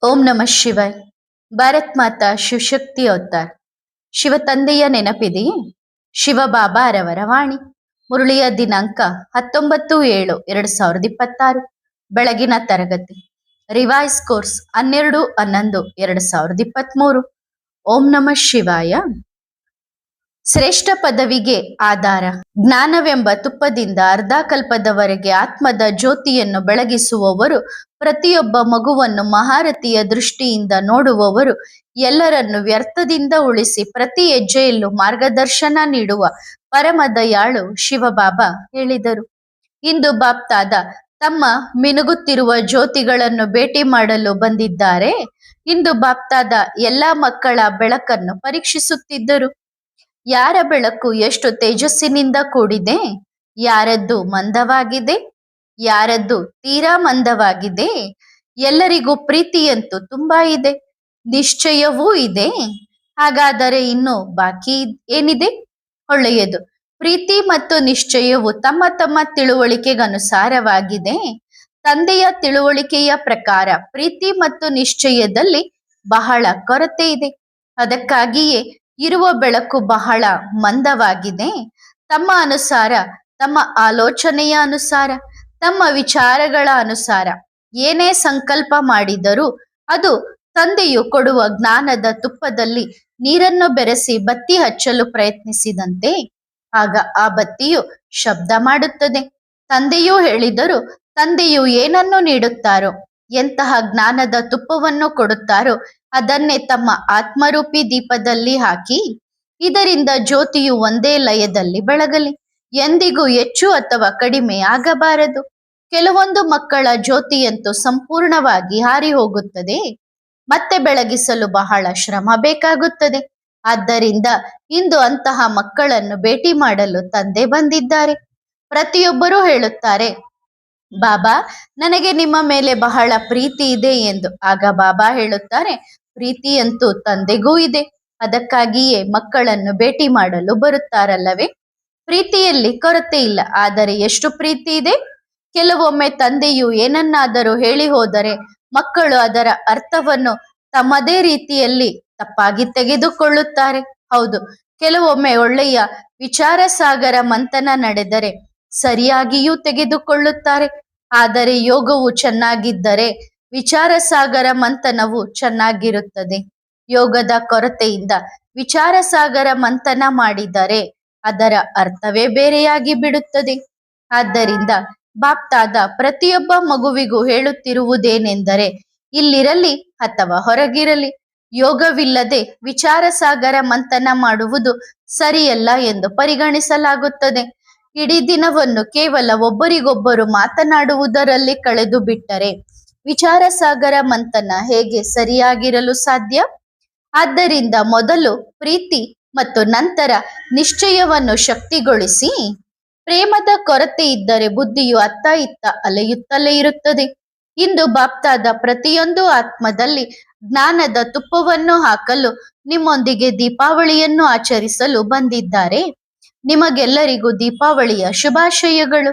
ಓಂ ನಮಃ ಶಿವಾಯ್. ಭಾರತ್ ಮಾತಾ ಶಿವಶಕ್ತಿ ಅವತಾರ್. ಶಿವ ತಂದೆಯ ನೆನಪಿದೆಯೇ? ಶಿವಬಾಬಾರವರ ವಾಣಿ. ಮುರಳಿಯ ದಿನಾಂಕ 19/7/2026. ಬೆಳಗಿನ ತರಗತಿ. Revise course 12/11/2023. ಓಂ ನಮಃ ಶಿವಾಯ. ಶ್ರೇಷ್ಠ ಪದವಿಗೆ ಆಧಾರ. ಜ್ಞಾನವೆಂಬ ತುಪ್ಪದಿಂದ ಅರ್ಧಕಲ್ಪದವರೆಗೆ ಆತ್ಮದ ಜ್ಯೋತಿಯನ್ನು ಬೆಳಗಿಸುವವರು, ಪ್ರತಿಯೊಬ್ಬ ಮಗುವನ್ನು ಮಹಾರಥಿಯ ದೃಷ್ಟಿಯಿಂದ ನೋಡುವವರು, ಎಲ್ಲರನ್ನು ವ್ಯರ್ಥದಿಂದ ಉಳಿಸಿ ಪ್ರತಿ ಹೆಜ್ಜೆಯಲ್ಲೂ ಮಾರ್ಗದರ್ಶನ ನೀಡುವ ಪರಮ ದಯಾಳು ಶಿವಬಾಬಾ ಹೇಳಿದರು. ಇಂದು ಬಾಪ್ತಾದ ತಮ್ಮ ಮಿನುಗುತ್ತಿರುವ ಜ್ಯೋತಿಗಳನ್ನು ಭೇಟಿ ಮಾಡಲು ಬಂದಿದ್ದಾರೆ. ಇಂದು ಬಾಪ್ತಾದ ಎಲ್ಲ ಮಕ್ಕಳ ಬೆಳಕನ್ನು ಪರೀಕ್ಷಿಸುತ್ತಿದ್ದರು. ಯಾರ ಬೆಳಕು ಎಷ್ಟು ತೇಜಸ್ಸಿನಿಂದ ಕೂಡಿದೆ, ಯಾರದ್ದು ಮಂದವಾಗಿದೆ, ಯಾರದ್ದು ತೀರಾ ಮಂದವಾಗಿದೆ. ಎಲ್ಲರಿಗೂ ಪ್ರೀತಿಯಂತೂ ತುಂಬಾ ಇದೆ, ನಿಶ್ಚಯವೂ ಇದೆ. ಹಾಗಾದರೆ ಇನ್ನು ಬಾಕಿ ಏನಿದೆ? ಒಳ್ಳೆಯದು. ಪ್ರೀತಿ ಮತ್ತು ನಿಶ್ಚಯವು ತಮ್ಮ ತಮ್ಮ ತಿಳುವಳಿಕೆಗನುಸಾರವಾಗಿದೆ. ತಂದೆಯ ತಿಳುವಳಿಕೆಯ ಪ್ರಕಾರ ಪ್ರೀತಿ ಮತ್ತು ನಿಶ್ಚಯದಲ್ಲಿ ಬಹಳ ಕೊರತೆ ಇದೆ. ಅದಕ್ಕಾಗಿಯೇ ಇರುವ ಬೆಳಕು ಬಹಳ ಮಂದವಾಗಿದೆ. ತಮ್ಮ ಅನುಸಾರ, ತಮ್ಮ ಆಲೋಚನೆಯ ಅನುಸಾರ, ತಮ್ಮ ವಿಚಾರಗಳ ಅನುಸಾರ ಏನೇ ಸಂಕಲ್ಪ ಮಾಡಿದರೂ ಅದು ತಂದೆಯು ಕೊಡುವ ಜ್ಞಾನದ ತುಪ್ಪದಲ್ಲಿ ನೀರನ್ನು ಬೆರೆಸಿ ಬತ್ತಿ ಹಚ್ಚಲು ಪ್ರಯತ್ನಿಸಿದಂತೆ ಆಗ ಆ ಬತ್ತಿಯು ಶಬ್ದ ಮಾಡುತ್ತದೆ. ತಂದೆಯೂ ಹೇಳಿದರು, ತಂದೆಯು ಏನನ್ನು ನೀಡುತ್ತಾರೋ, ಎಂತಹ ಜ್ಞಾನದ ತುಪ್ಪವನ್ನು ಕೊಡುತ್ತಾರೋ ಅದನ್ನೇ ತಮ್ಮ ಆತ್ಮರೂಪಿ ದೀಪದಲ್ಲಿ ಹಾಕಿ ಇದರಿಂದ ಜ್ಯೋತಿಯು ಒಂದೇ ಲಯದಲ್ಲಿ ಬೆಳಗಲಿ, ಎಂದಿಗೂ ಹೆಚ್ಚು ಅಥವಾ ಕಡಿಮೆ ಆಗಬಾರದು. ಕೆಲವೊಂದು ಮಕ್ಕಳ ಜ್ಯೋತಿಯಂತೂ ಸಂಪೂರ್ಣವಾಗಿ ಹಾರಿ ಹೋಗುತ್ತದೆ. ಮತ್ತೆ ಬೆಳಗಿಸಲು ಬಹಳ ಶ್ರಮ ಬೇಕಾಗುತ್ತದೆ. ಆದ್ದರಿಂದ ಇಂದು ಅಂತಹ ಮಕ್ಕಳನ್ನು ಭೇಟಿ ಮಾಡಲು ತಂದೆ ಬಂದಿದ್ದಾರೆ. ಪ್ರತಿಯೊಬ್ಬರೂ ಹೇಳುತ್ತಾರೆ, ಬಾಬಾ, ನನಗೆ ನಿಮ್ಮ ಮೇಲೆ ಬಹಳ ಪ್ರೀತಿ ಇದೆ ಎಂದು. ಆಗ ಬಾಬಾ ಹೇಳುತ್ತಾರೆ, ಪ್ರೀತಿಯಂತೂ ತಂದೆಗೂ ಇದೆ. ಅದಕ್ಕಾಗಿಯೇ ಮಕ್ಕಳನ್ನು ಭೇಟಿ ಮಾಡಲು ಬರುತ್ತಾರಲ್ಲವೇ. ಪ್ರೀತಿಯಲ್ಲಿ ಕೊರತೆ ಇಲ್ಲ. ಆದರೆ ಎಷ್ಟು ಪ್ರೀತಿ ಇದೆ? ಕೆಲವೊಮ್ಮೆ ತಂದೆಯು ಏನನ್ನಾದರೂ ಹೇಳಿ ಹೋದರೆ ಮಕ್ಕಳು ಅದರ ಅರ್ಥವನ್ನು ತಮ್ಮದೇ ರೀತಿಯಲ್ಲಿ ತಪ್ಪಾಗಿ ತೆಗೆದುಕೊಳ್ಳುತ್ತಾರೆ. ಹೌದು, ಕೆಲವೊಮ್ಮೆ ಒಳ್ಳೆಯ ವಿಚಾರ ಸಾಗರ ಮಂಥನ ನಡೆದರೆ ಸರಿಯಾಗಿಯೂ ತೆಗೆದುಕೊಳ್ಳುತ್ತಾರೆ. ಆದರೆ ಯೋಗವು ಚೆನ್ನಾಗಿದ್ದರೆ ವಿಚಾರ ಸಾಗರ ಮಂಥನವು ಚೆನ್ನಾಗಿರುತ್ತದೆ. ಯೋಗದ ಕೊರತೆಯಿಂದ ವಿಚಾರ ಸಾಗರ ಮಂಥನ ಮಾಡಿದರೆ ಅದರ ಅರ್ಥವೇ ಬೇರೆಯಾಗಿ ಬಿಡುತ್ತದೆ. ಆದ್ದರಿಂದ ಬಾಪ್ತಾದ ಪ್ರತಿಯೊಬ್ಬ ಮಗುವಿಗೂ ಹೇಳುತ್ತಿರುವುದೇನೆಂದರೆ, ಇಲ್ಲಿರಲಿ ಅಥವಾ ಹೊರಗಿರಲಿ, ಯೋಗವಿಲ್ಲದೆ ವಿಚಾರ ಸಾಗರ ಮಂಥನ ಮಾಡುವುದು ಸರಿಯಲ್ಲ ಎಂದು ಪರಿಗಣಿಸಲಾಗುತ್ತದೆ. ಇಡೀ ದಿನವನ್ನು ಕೇವಲ ಒಬ್ಬರಿಗೊಬ್ಬರು ಮಾತನಾಡುವುದರಲ್ಲಿ ಕಳೆದು ಬಿಟ್ಟರೆ ವಿಚಾರ ಸಾಗರ ಮಂಥನ ಹೇಗೆ ಸರಿಯಾಗಿರಲು ಸಾಧ್ಯ? ಆದ್ದರಿಂದ ಮೊದಲು ಪ್ರೀತಿ ಮತ್ತು ನಂತರ ನಿಶ್ಚಯವನ್ನು ಶಕ್ತಿಗೊಳಿಸಿ. ಪ್ರೇಮದ ಕೊರತೆ ಇದ್ದರೆ ಬುದ್ಧಿಯು ಅತ್ತ ಇತ್ತ ಅಲೆಯುತ್ತಲೇ ಇರುತ್ತದೆ. ಇಂದು ಬಾಪ್ತಾದ ಪ್ರತಿಯೊಂದು ಆತ್ಮದಲ್ಲಿ ಜ್ಞಾನದ ತುಪ್ಪವನ್ನು ಹಾಕಲು ನಿಮ್ಮೊಂದಿಗೆ ದೀಪಾವಳಿಯನ್ನು ಆಚರಿಸಲು ಬಂದಿದ್ದಾರೆ. ನಿಮಗೆಲ್ಲರಿಗೂ ದೀಪಾವಳಿಯ ಶುಭಾಶಯಗಳು.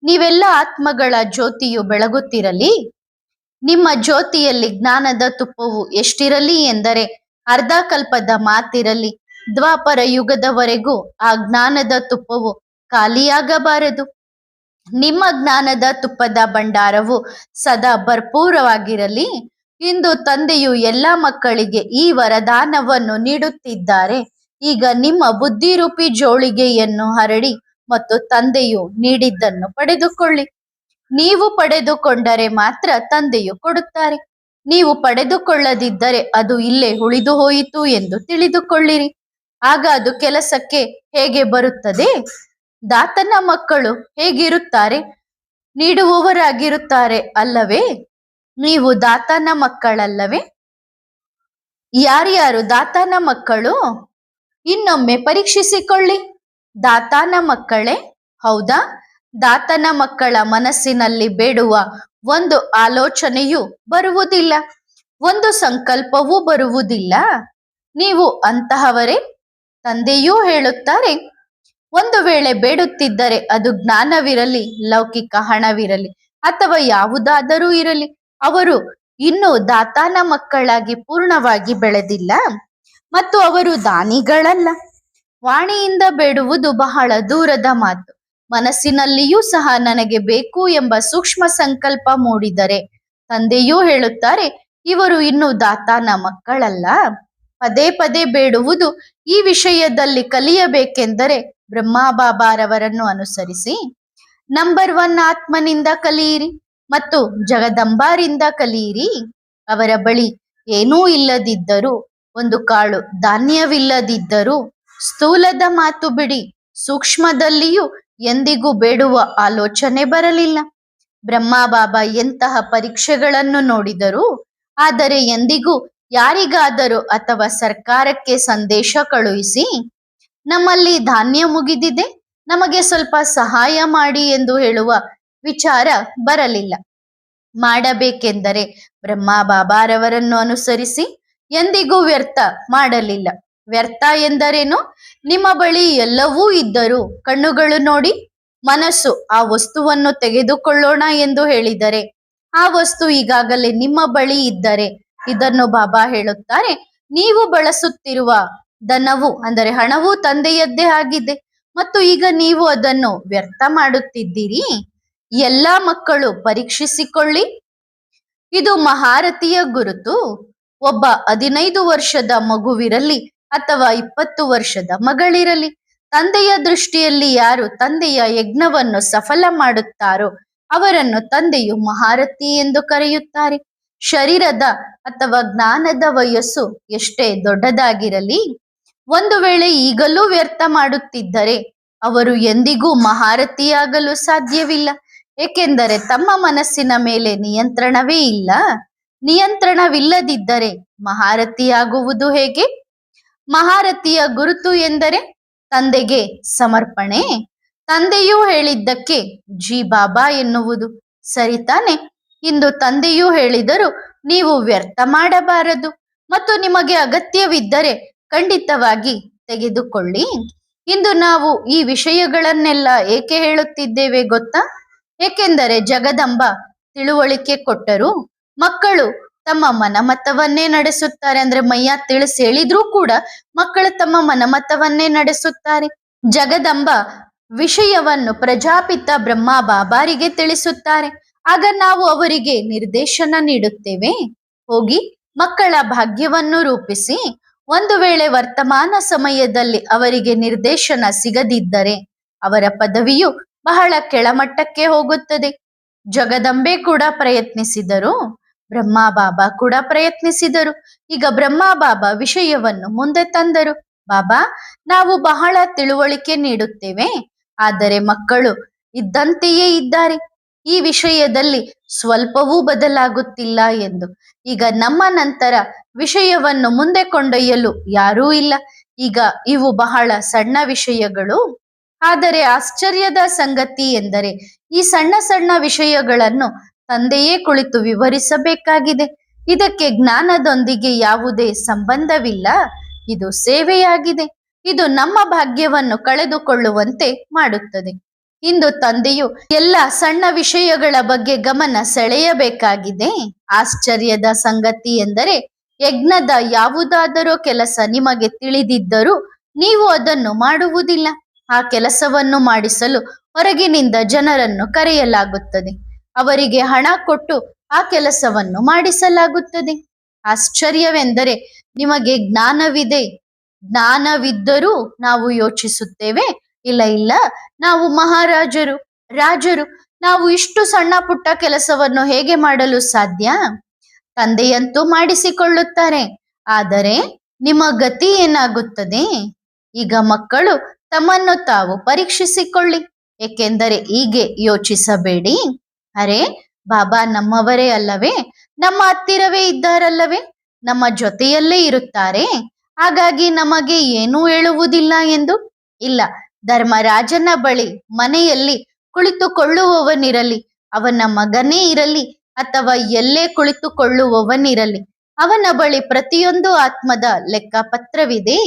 ನೀವೆಲ್ಲ ಆತ್ಮಗಳ ಜ್ಯೋತಿಯು ಬೆಳಗುತ್ತಿರಲಿ. ನಿಮ್ಮ ಜ್ಯೋತಿಯಲ್ಲಿ ಜ್ಞಾನದ ತುಪ್ಪವು ಎಷ್ಟಿರಲಿ ಎಂದರೆ ಅರ್ಧಕಲ್ಪದ ಮಾತಿರಲಿ. ದ್ವಾಪರ ಯುಗದವರೆಗೂ ಆ ಜ್ಞಾನದ ತುಪ್ಪವು ಖಾಲಿಯಾಗಬಾರದು. ನಿಮ್ಮ ಜ್ಞಾನದ ತುಪ್ಪದ ಭಂಡಾರವು ಸದಾ ಭರ್ಪೂರವಾಗಿರಲಿ. ಇಂದು ತಂದೆಯು ಎಲ್ಲ ಮಕ್ಕಳಿಗೆ ಈ ವರದಾನವನ್ನು ನೀಡುತ್ತಿದ್ದಾರೆ. ಈಗ ನಿಮ್ಮ ಬುದ್ಧಿರೂಪಿ ಜೋಳಿಗೆಯನ್ನು ಹರಡಿ ಮತ್ತು ತಂದೆಯು ನೀಡಿದ್ದನ್ನು ಪಡೆದುಕೊಳ್ಳಿ. ನೀವು ಪಡೆದುಕೊಂಡರೆ ಮಾತ್ರ ತಂದೆಯು ಕೊಡುತ್ತಾರೆ. ನೀವು ಪಡೆದುಕೊಳ್ಳದಿದ್ದರೆ ಅದು ಇಲ್ಲೇ ಉಳಿದು ಹೋಯಿತು ಎಂದು ತಿಳಿದುಕೊಳ್ಳಿರಿ. ಆಗ ಅದು ಕೆಲಸಕ್ಕೆ ಹೇಗೆ ಬರುತ್ತದೆ? ದಾತನ ಮಕ್ಕಳು ಹೇಗಿರುತ್ತಾರೆ? ನೀಡುವವರಾಗಿರುತ್ತಾರೆ ಅಲ್ಲವೇ? ನೀವು ದಾತನ ಮಕ್ಕಳಲ್ಲವೇ? ಯಾರ್ಯಾರು ದಾತನ ಮಕ್ಕಳು? ಇನ್ನೊಮ್ಮೆ ಪರೀಕ್ಷಿಸಿಕೊಳ್ಳಿ. ದಾತನ ಮಕ್ಕಳೇ ಹೌದಾ? ದಾತನ ಮಕ್ಕಳ ಮನಸ್ಸಿನಲ್ಲಿ ಬೇಡುವ ಒಂದು ಆಲೋಚನೆಯೂ ಬರುವುದಿಲ್ಲ, ಒಂದು ಸಂಕಲ್ಪವೂ ಬರುವುದಿಲ್ಲ. ನೀವು ಅಂತಹವರೇ? ತಂದೆಯೂ ಹೇಳುತ್ತಾರೆ, ಒಂದು ವೇಳೆ ಬೇಡುತ್ತಿದ್ದರೆ ಅದು ಜ್ಞಾನವಿರಲಿ, ಲೌಕಿಕ ಹಣವಿರಲಿ ಅಥವಾ ಯಾವುದಾದರೂ ಇರಲಿ, ಅವರು ಇನ್ನೂ ದಾತಾನ ಮಕ್ಕಳಾಗಿ ಪೂರ್ಣವಾಗಿ ಬೆಳೆದಿಲ್ಲ ಮತ್ತು ಅವರು ದಾನಿಗಳಲ್ಲ. ವಾಣಿಯಿಂದ ಬೇಡುವುದು ಬಹಳ ದೂರದ ಮಾತು. ಮನಸ್ಸಿನಲ್ಲಿಯೂ ಸಹ ನನಗೆ ಬೇಕು ಎಂಬ ಸೂಕ್ಷ್ಮ ಸಂಕಲ್ಪ ಮೂಡಿದರೆ ತಂದೆಯೂ ಹೇಳುತ್ತಾರೆ, ಇವರು ಇನ್ನೂ ದಾತಾನ ಮಕ್ಕಳಲ್ಲ. ಪದೇ ಪದೇ ಬೇಡುವುದು ಈ ವಿಷಯದಲ್ಲಿ ಕಲಿಯಬೇಕೆಂದರೆ ಬ್ರಹ್ಮ ಬಾಬಾರವರನ್ನು ಅನುಸರಿಸಿ. ನಂಬರ್ 1 ಆತ್ಮನಿಂದ ಕಲಿಯಿರಿ ಮತ್ತು ಜಗದಂಬಾರಿಂದ ಕಲಿಯಿರಿ. ಅವರ ಬಳಿ ಏನೂ ಇಲ್ಲದಿದ್ದರೂ, ಒಂದು ಕಾಳು ಧಾನ್ಯವಿಲ್ಲದಿದ್ದರೂ ಸ್ಥೂಲದ ಮಾತು ಬಿಡಿ, ಸೂಕ್ಷ್ಮದಲ್ಲಿಯೂ ಎಂದಿಗೂ ಬೇಡುವ ಆಲೋಚನೆ ಬರಲಿಲ್ಲ. ಬ್ರಹ್ಮ ಬಾಬಾ ಎಂತಹ ಪರೀಕ್ಷೆಗಳನ್ನು ನೋಡಿದರು, ಆದರೆ ಎಂದಿಗೂ ಯಾರಿಗಾದರೂ ಅಥವಾ ಸರ್ಕಾರಕ್ಕೆ ಸಂದೇಶ ಕಳುಹಿಸಿ ನಮ್ಮಲ್ಲಿ ಧಾನ್ಯ ಮುಗಿದಿದೆ, ನಮಗೆ ಸ್ವಲ್ಪ ಸಹಾಯ ಮಾಡಿ ಎಂದು ಹೇಳುವ ವಿಚಾರ ಬರಲಿಲ್ಲ. ಮಾಡಬೇಕೆಂದರೆ ಬ್ರಹ್ಮ ಬಾಬಾರವರನ್ನು ಅನುಸರಿಸಿ ಎಂದಿಗೂ ವ್ಯರ್ಥ ಮಾಡಲಿಲ್ಲ. ವ್ಯರ್ಥ ಎಂದರೇನು? ನಿಮ್ಮ ಬಳಿ ಎಲ್ಲವೂ ಇದ್ದರೂ ಕಣ್ಣುಗಳು ನೋಡಿ ಮನಸ್ಸು ಆ ವಸ್ತುವನ್ನು ತೆಗೆದುಕೊಳ್ಳೋಣ ಎಂದು ಹೇಳಿದರೆ ಆ ವಸ್ತು ಈಗಾಗಲೇ ನಿಮ್ಮ ಬಳಿ ಇದ್ದರೆ, ಇದನ್ನು ಬಾಬಾ ಹೇಳುತ್ತಾರೆ, ನೀವು ಬಳಸುತ್ತಿರುವ ಧನವು ಅಂದರೆ ಹಣವು ತಂದೆಯದ್ದೇ ಆಗಿದೆ ಮತ್ತು ಈಗ ನೀವು ಅದನ್ನು ವ್ಯರ್ಥ ಮಾಡುತ್ತಿದ್ದೀರಿ. ಎಲ್ಲಾ ಮಕ್ಕಳು ಪರೀಕ್ಷಿಸಿಕೊಳ್ಳಿ, ಇದು ಮಹಾರಥಿಯ ಗುರುತು. ಒಬ್ಬ 15 ವರ್ಷದ ಮಗುವಿರಲಿ ಅಥವಾ 20 ವರ್ಷದ ಮಗಳಿರಲಿ, ತಂದೆಯ ದೃಷ್ಟಿಯಲ್ಲಿ ಯಾರು ತಂದೆಯ ಯಜ್ಞವನ್ನು ಸಫಲ ಮಾಡುತ್ತಾರೋ ಅವರನ್ನು ತಂದೆಯು ಮಹಾರಥಿ ಎಂದು ಕರೆಯುತ್ತಾರೆ. ಶರೀರದ ಅಥವಾ ಜ್ಞಾನದ ವಯಸ್ಸು ಎಷ್ಟೇ ದೊಡ್ಡದಾಗಿರಲಿ, ಒಂದು ವೇಳೆ ಈಗಲೂ ವ್ಯರ್ಥ ಮಾಡುತ್ತಿದ್ದರೆ ಅವರು ಎಂದಿಗೂ ಮಹಾರಥಿಯಾಗಲು ಸಾಧ್ಯವಿಲ್ಲ. ಏಕೆಂದರೆ ತಮ್ಮ ಮನಸ್ಸಿನ ಮೇಲೆ ನಿಯಂತ್ರಣವೇ ಇಲ್ಲ. ನಿಯಂತ್ರಣವಿಲ್ಲದಿದ್ದರೆ ಮಹಾರಥಿಯಾಗುವುದು ಹೇಗೆ? ಮಹಾರಥಿಯ ಗುರುತು ಎಂದರೆ ತಂದೆಗೆ ಸಮರ್ಪಣೆ. ತಂದೆಯೂ ಹೇಳಿದ್ದಕ್ಕೆ ಜಿ ಬಾಬಾ ಎನ್ನುವುದು. ಸರಿತಾನೆ? ಇಂದು ತಂದೆಯೂ ಹೇಳಿದರು, ನೀವು ವ್ಯರ್ಥ ಮಾಡಬಾರದು ಮತ್ತು ನಿಮಗೆ ಅಗತ್ಯವಿದ್ದರೆ ಖಂಡಿತವಾಗಿ ತೆಗೆದುಕೊಳ್ಳಿ. ಇಂದು ನಾವು ಈ ವಿಷಯಗಳನ್ನೆಲ್ಲ ಏಕೆ ಹೇಳುತ್ತಿದ್ದೇವೆ ಗೊತ್ತಾ? ಏಕೆಂದರೆ ಜಗದಂಬ ತಿಳುವಳಿಕೆ ಕೊಟ್ಟರು. ಮಕ್ಕಳು ತಮ್ಮ ಮನಮತವನ್ನೇ ನಡೆಸುತ್ತಾರೆ. ಅಂದ್ರೆ ಮೈಯ ತಿಳಿಸಿ ಹೇಳಿದ್ರೂ ಕೂಡ ಮಕ್ಕಳು ತಮ್ಮ ಮನಮತವನ್ನೇ ನಡೆಸುತ್ತಾರೆ. ಜಗದಂಬ ವಿಷಯವನ್ನು ಪ್ರಜಾಪಿತ ಬ್ರಹ್ಮ ಬಾಬಾರಿಗೆ ತಿಳಿಸುತ್ತಾರೆ. ಆಗ ನಾವು ಅವರಿಗೆ ನಿರ್ದೇಶನ ನೀಡುತ್ತೇವೆ, ಹೋಗಿ ಮಕ್ಕಳ ಭಾಗ್ಯವನ್ನು ರೂಪಿಸಿ. ಒಂದು ವೇಳೆ ವರ್ತಮಾನ ಸಮಯದಲ್ಲಿ ಅವರಿಗೆ ನಿರ್ದೇಶನ ಸಿಗದಿದ್ದರೆ ಅವರ ಪದವಿಯು ಬಹಳ ಕೆಳಮಟ್ಟಕ್ಕೆ ಹೋಗುತ್ತದೆ. ಜಗದಂಬೆ ಕೂಡ ಪ್ರಯತ್ನಿಸಿದರು, ಬ್ರಹ್ಮ ಬಾಬಾ ಕೂಡ ಪ್ರಯತ್ನಿಸಿದರು. ಈಗ ಬ್ರಹ್ಮ ಬಾಬಾ ವಿಷಯವನ್ನು ಮುಂದೆ ತಂದರು. ಬಾಬಾ, ನಾವು ಬಹಳ ತಿಳುವಳಿಕೆ ನೀಡುತ್ತೇವೆ, ಆದರೆ ಮಕ್ಕಳು ಇದ್ದಂತೆಯೇ ಇದ್ದಾರೆ. ಈ ವಿಷಯದಲ್ಲಿ ಸ್ವಲ್ಪವೂ ಬದಲಾಗುತ್ತಿಲ್ಲ ಎಂದು. ಈಗ ನಮ್ಮ ನಂತರ ವಿಷಯವನ್ನು ಮುಂದೆ ಕೊಂಡೊಯ್ಯಲು ಯಾರೂ ಇಲ್ಲ. ಈಗ ಇವು ಬಹಳ ಸಣ್ಣ ವಿಷಯಗಳು. ಆದರೆ ಆಶ್ಚರ್ಯದ ಸಂಗತಿ ಎಂದರೆ ಈ ಸಣ್ಣ ಸಣ್ಣ ವಿಷಯಗಳನ್ನು ತಂದೆಯೇ ಕುಳಿತು ವಿವರಿಸಬೇಕಾಗಿದೆ. ಇದಕ್ಕೆ ಜ್ಞಾನದೊಂದಿಗೆ ಯಾವುದೇ ಸಂಬಂಧವಿಲ್ಲ. ಇದು ಸೇವೆಯಾಗಿದೆ. ಇದು ನಮ್ಮ ಭಾಗ್ಯವನ್ನು ಕಳೆದುಕೊಳ್ಳುವಂತೆ ಮಾಡುತ್ತದೆ. ಇಂದು ತಂದೆಯು ಎಲ್ಲ ಸಣ್ಣ ವಿಷಯಗಳ ಬಗ್ಗೆ ಗಮನ ಸೆಳೆಯಬೇಕಾಗಿದೆ. ಆಶ್ಚರ್ಯದ ಸಂಗತಿ ಎಂದರೆ ಯಜ್ಞದ ಯಾವುದಾದರೂ ಕೆಲಸ ನಿಮಗೆ ತಿಳಿದಿದ್ದರೂ ನೀವು ಅದನ್ನು ಮಾಡುವುದಿಲ್ಲ. ಆ ಕೆಲಸವನ್ನು ಮಾಡಿಸಲು ಹೊರಗಿನಿಂದ ಜನರನ್ನು ಕರೆಯಲಾಗುತ್ತದೆ. ಅವರಿಗೆ ಹಣ ಕೊಟ್ಟು ಆ ಕೆಲಸವನ್ನು ಮಾಡಿಸಲಾಗುತ್ತದೆ. ಆಶ್ಚರ್ಯವೆಂದರೆ ನಿಮಗೆ ಜ್ಞಾನವಿದೆ. ಜ್ಞಾನವಿದ್ದರೂ ನಾವು ಯೋಚಿಸುತ್ತೇವೆ, ಇಲ್ಲ ಇಲ್ಲ, ನಾವು ಮಹಾರಾಜರು, ರಾಜರು, ನಾವು ಇಷ್ಟು ಸಣ್ಣ ಪುಟ್ಟ ಕೆಲಸವನ್ನು ಹೇಗೆ ಮಾಡಲು ಸಾಧ್ಯ? ತಂದೆಯಂತೂ ಮಾಡಿಸಿಕೊಳ್ಳುತ್ತಾರೆ. ಆದರೆ ನಿಮ್ಮ ಗತಿ ಏನಾಗುತ್ತದೆ? ಈಗ ಮಕ್ಕಳು ತಮ್ಮನ್ನು ತಾವು ಪರೀಕ್ಷಿಸಿಕೊಳ್ಳಿ. ಏಕೆಂದರೆ ಹೀಗೆ ಯೋಚಿಸಬೇಡಿ, ಅರೆ ಬಾಬಾ ನಮ್ಮವರೇ ಅಲ್ಲವೇ, ನಮ್ಮ ಹತ್ತಿರವೇ ಇದ್ದಾರಲ್ಲವೇ, ನಮ್ಮ ಜೊತೆಯಲ್ಲೇ ಇರುತ್ತಾರೆ, ಹಾಗಾಗಿ ನಮಗೆ ಏನೂ ಹೇಳುವುದಿಲ್ಲ ಎಂದು. ಇಲ್ಲ, ಧರ್ಮರಾಜನ ಬಳಿ ಮನೆಯಲ್ಲಿ ಕುಳಿತುಕೊಳ್ಳುವವನಿರಲಿ, ಅವನ ಮಗನೇ ಇರಲಿ ಅಥವಾ ಎಲ್ಲೇ ಕುಳಿತುಕೊಳ್ಳುವವನಿರಲಿ, ಅವನ ಬಳಿ ಪ್ರತಿಯೊಂದು ಆತ್ಮದ ಲೆಕ್ಕಪತ್ರವಿದೆ.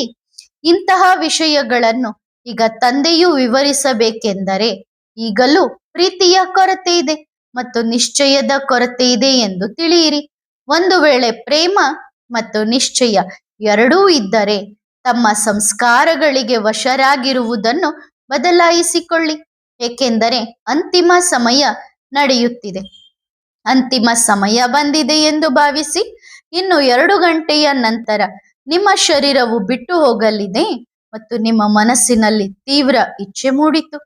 ಇಂತಹ ವಿಷಯಗಳನ್ನು ಈಗ ತಂದೆಯು ವಿವರಿಸಬೇಕೆಂದರೆ ಈಗಲೂ ಪ್ರೀತಿಯ ಕೊರತೆ ಇದೆ ಮತ್ತು ನಿಶ್ಚಯದ ಕೊರತೆ ಇದೆ ಎಂದು ತಿಳಿಯಿರಿ. ಒಂದು ವೇಳೆ ಪ್ರೇಮ ಮತ್ತು ನಿಶ್ಚಯ ಎರಡೂ ಇದ್ದರೆ ತಮ್ಮ ಸಂಸ್ಕಾರಗಳಿಗೆ ವಶರಾಗಿರುವುದನ್ನು ಬದಲಾಯಿಸಿಕೊಳ್ಳಿ. ಏಕೆಂದರೆ ಅಂತಿಮ ಸಮಯ ನಡೆಯುತ್ತಿದೆ. ಅಂತಿಮ ಸಮಯ ಬಂದಿದೆ ಎಂದು ಭಾವಿಸಿ. ಇನ್ನು 2 ಗಂಟೆಯ ನಂತರ ನಿಮ್ಮ ಶರೀರವು ಬಿಟ್ಟು ಹೋಗಲಿದೆ ಮತ್ತು ನಿಮ್ಮ ಮನಸ್ಸಿನಲ್ಲಿ ತೀವ್ರ ಇಚ್ಛೆ ಮೂಡಿತು.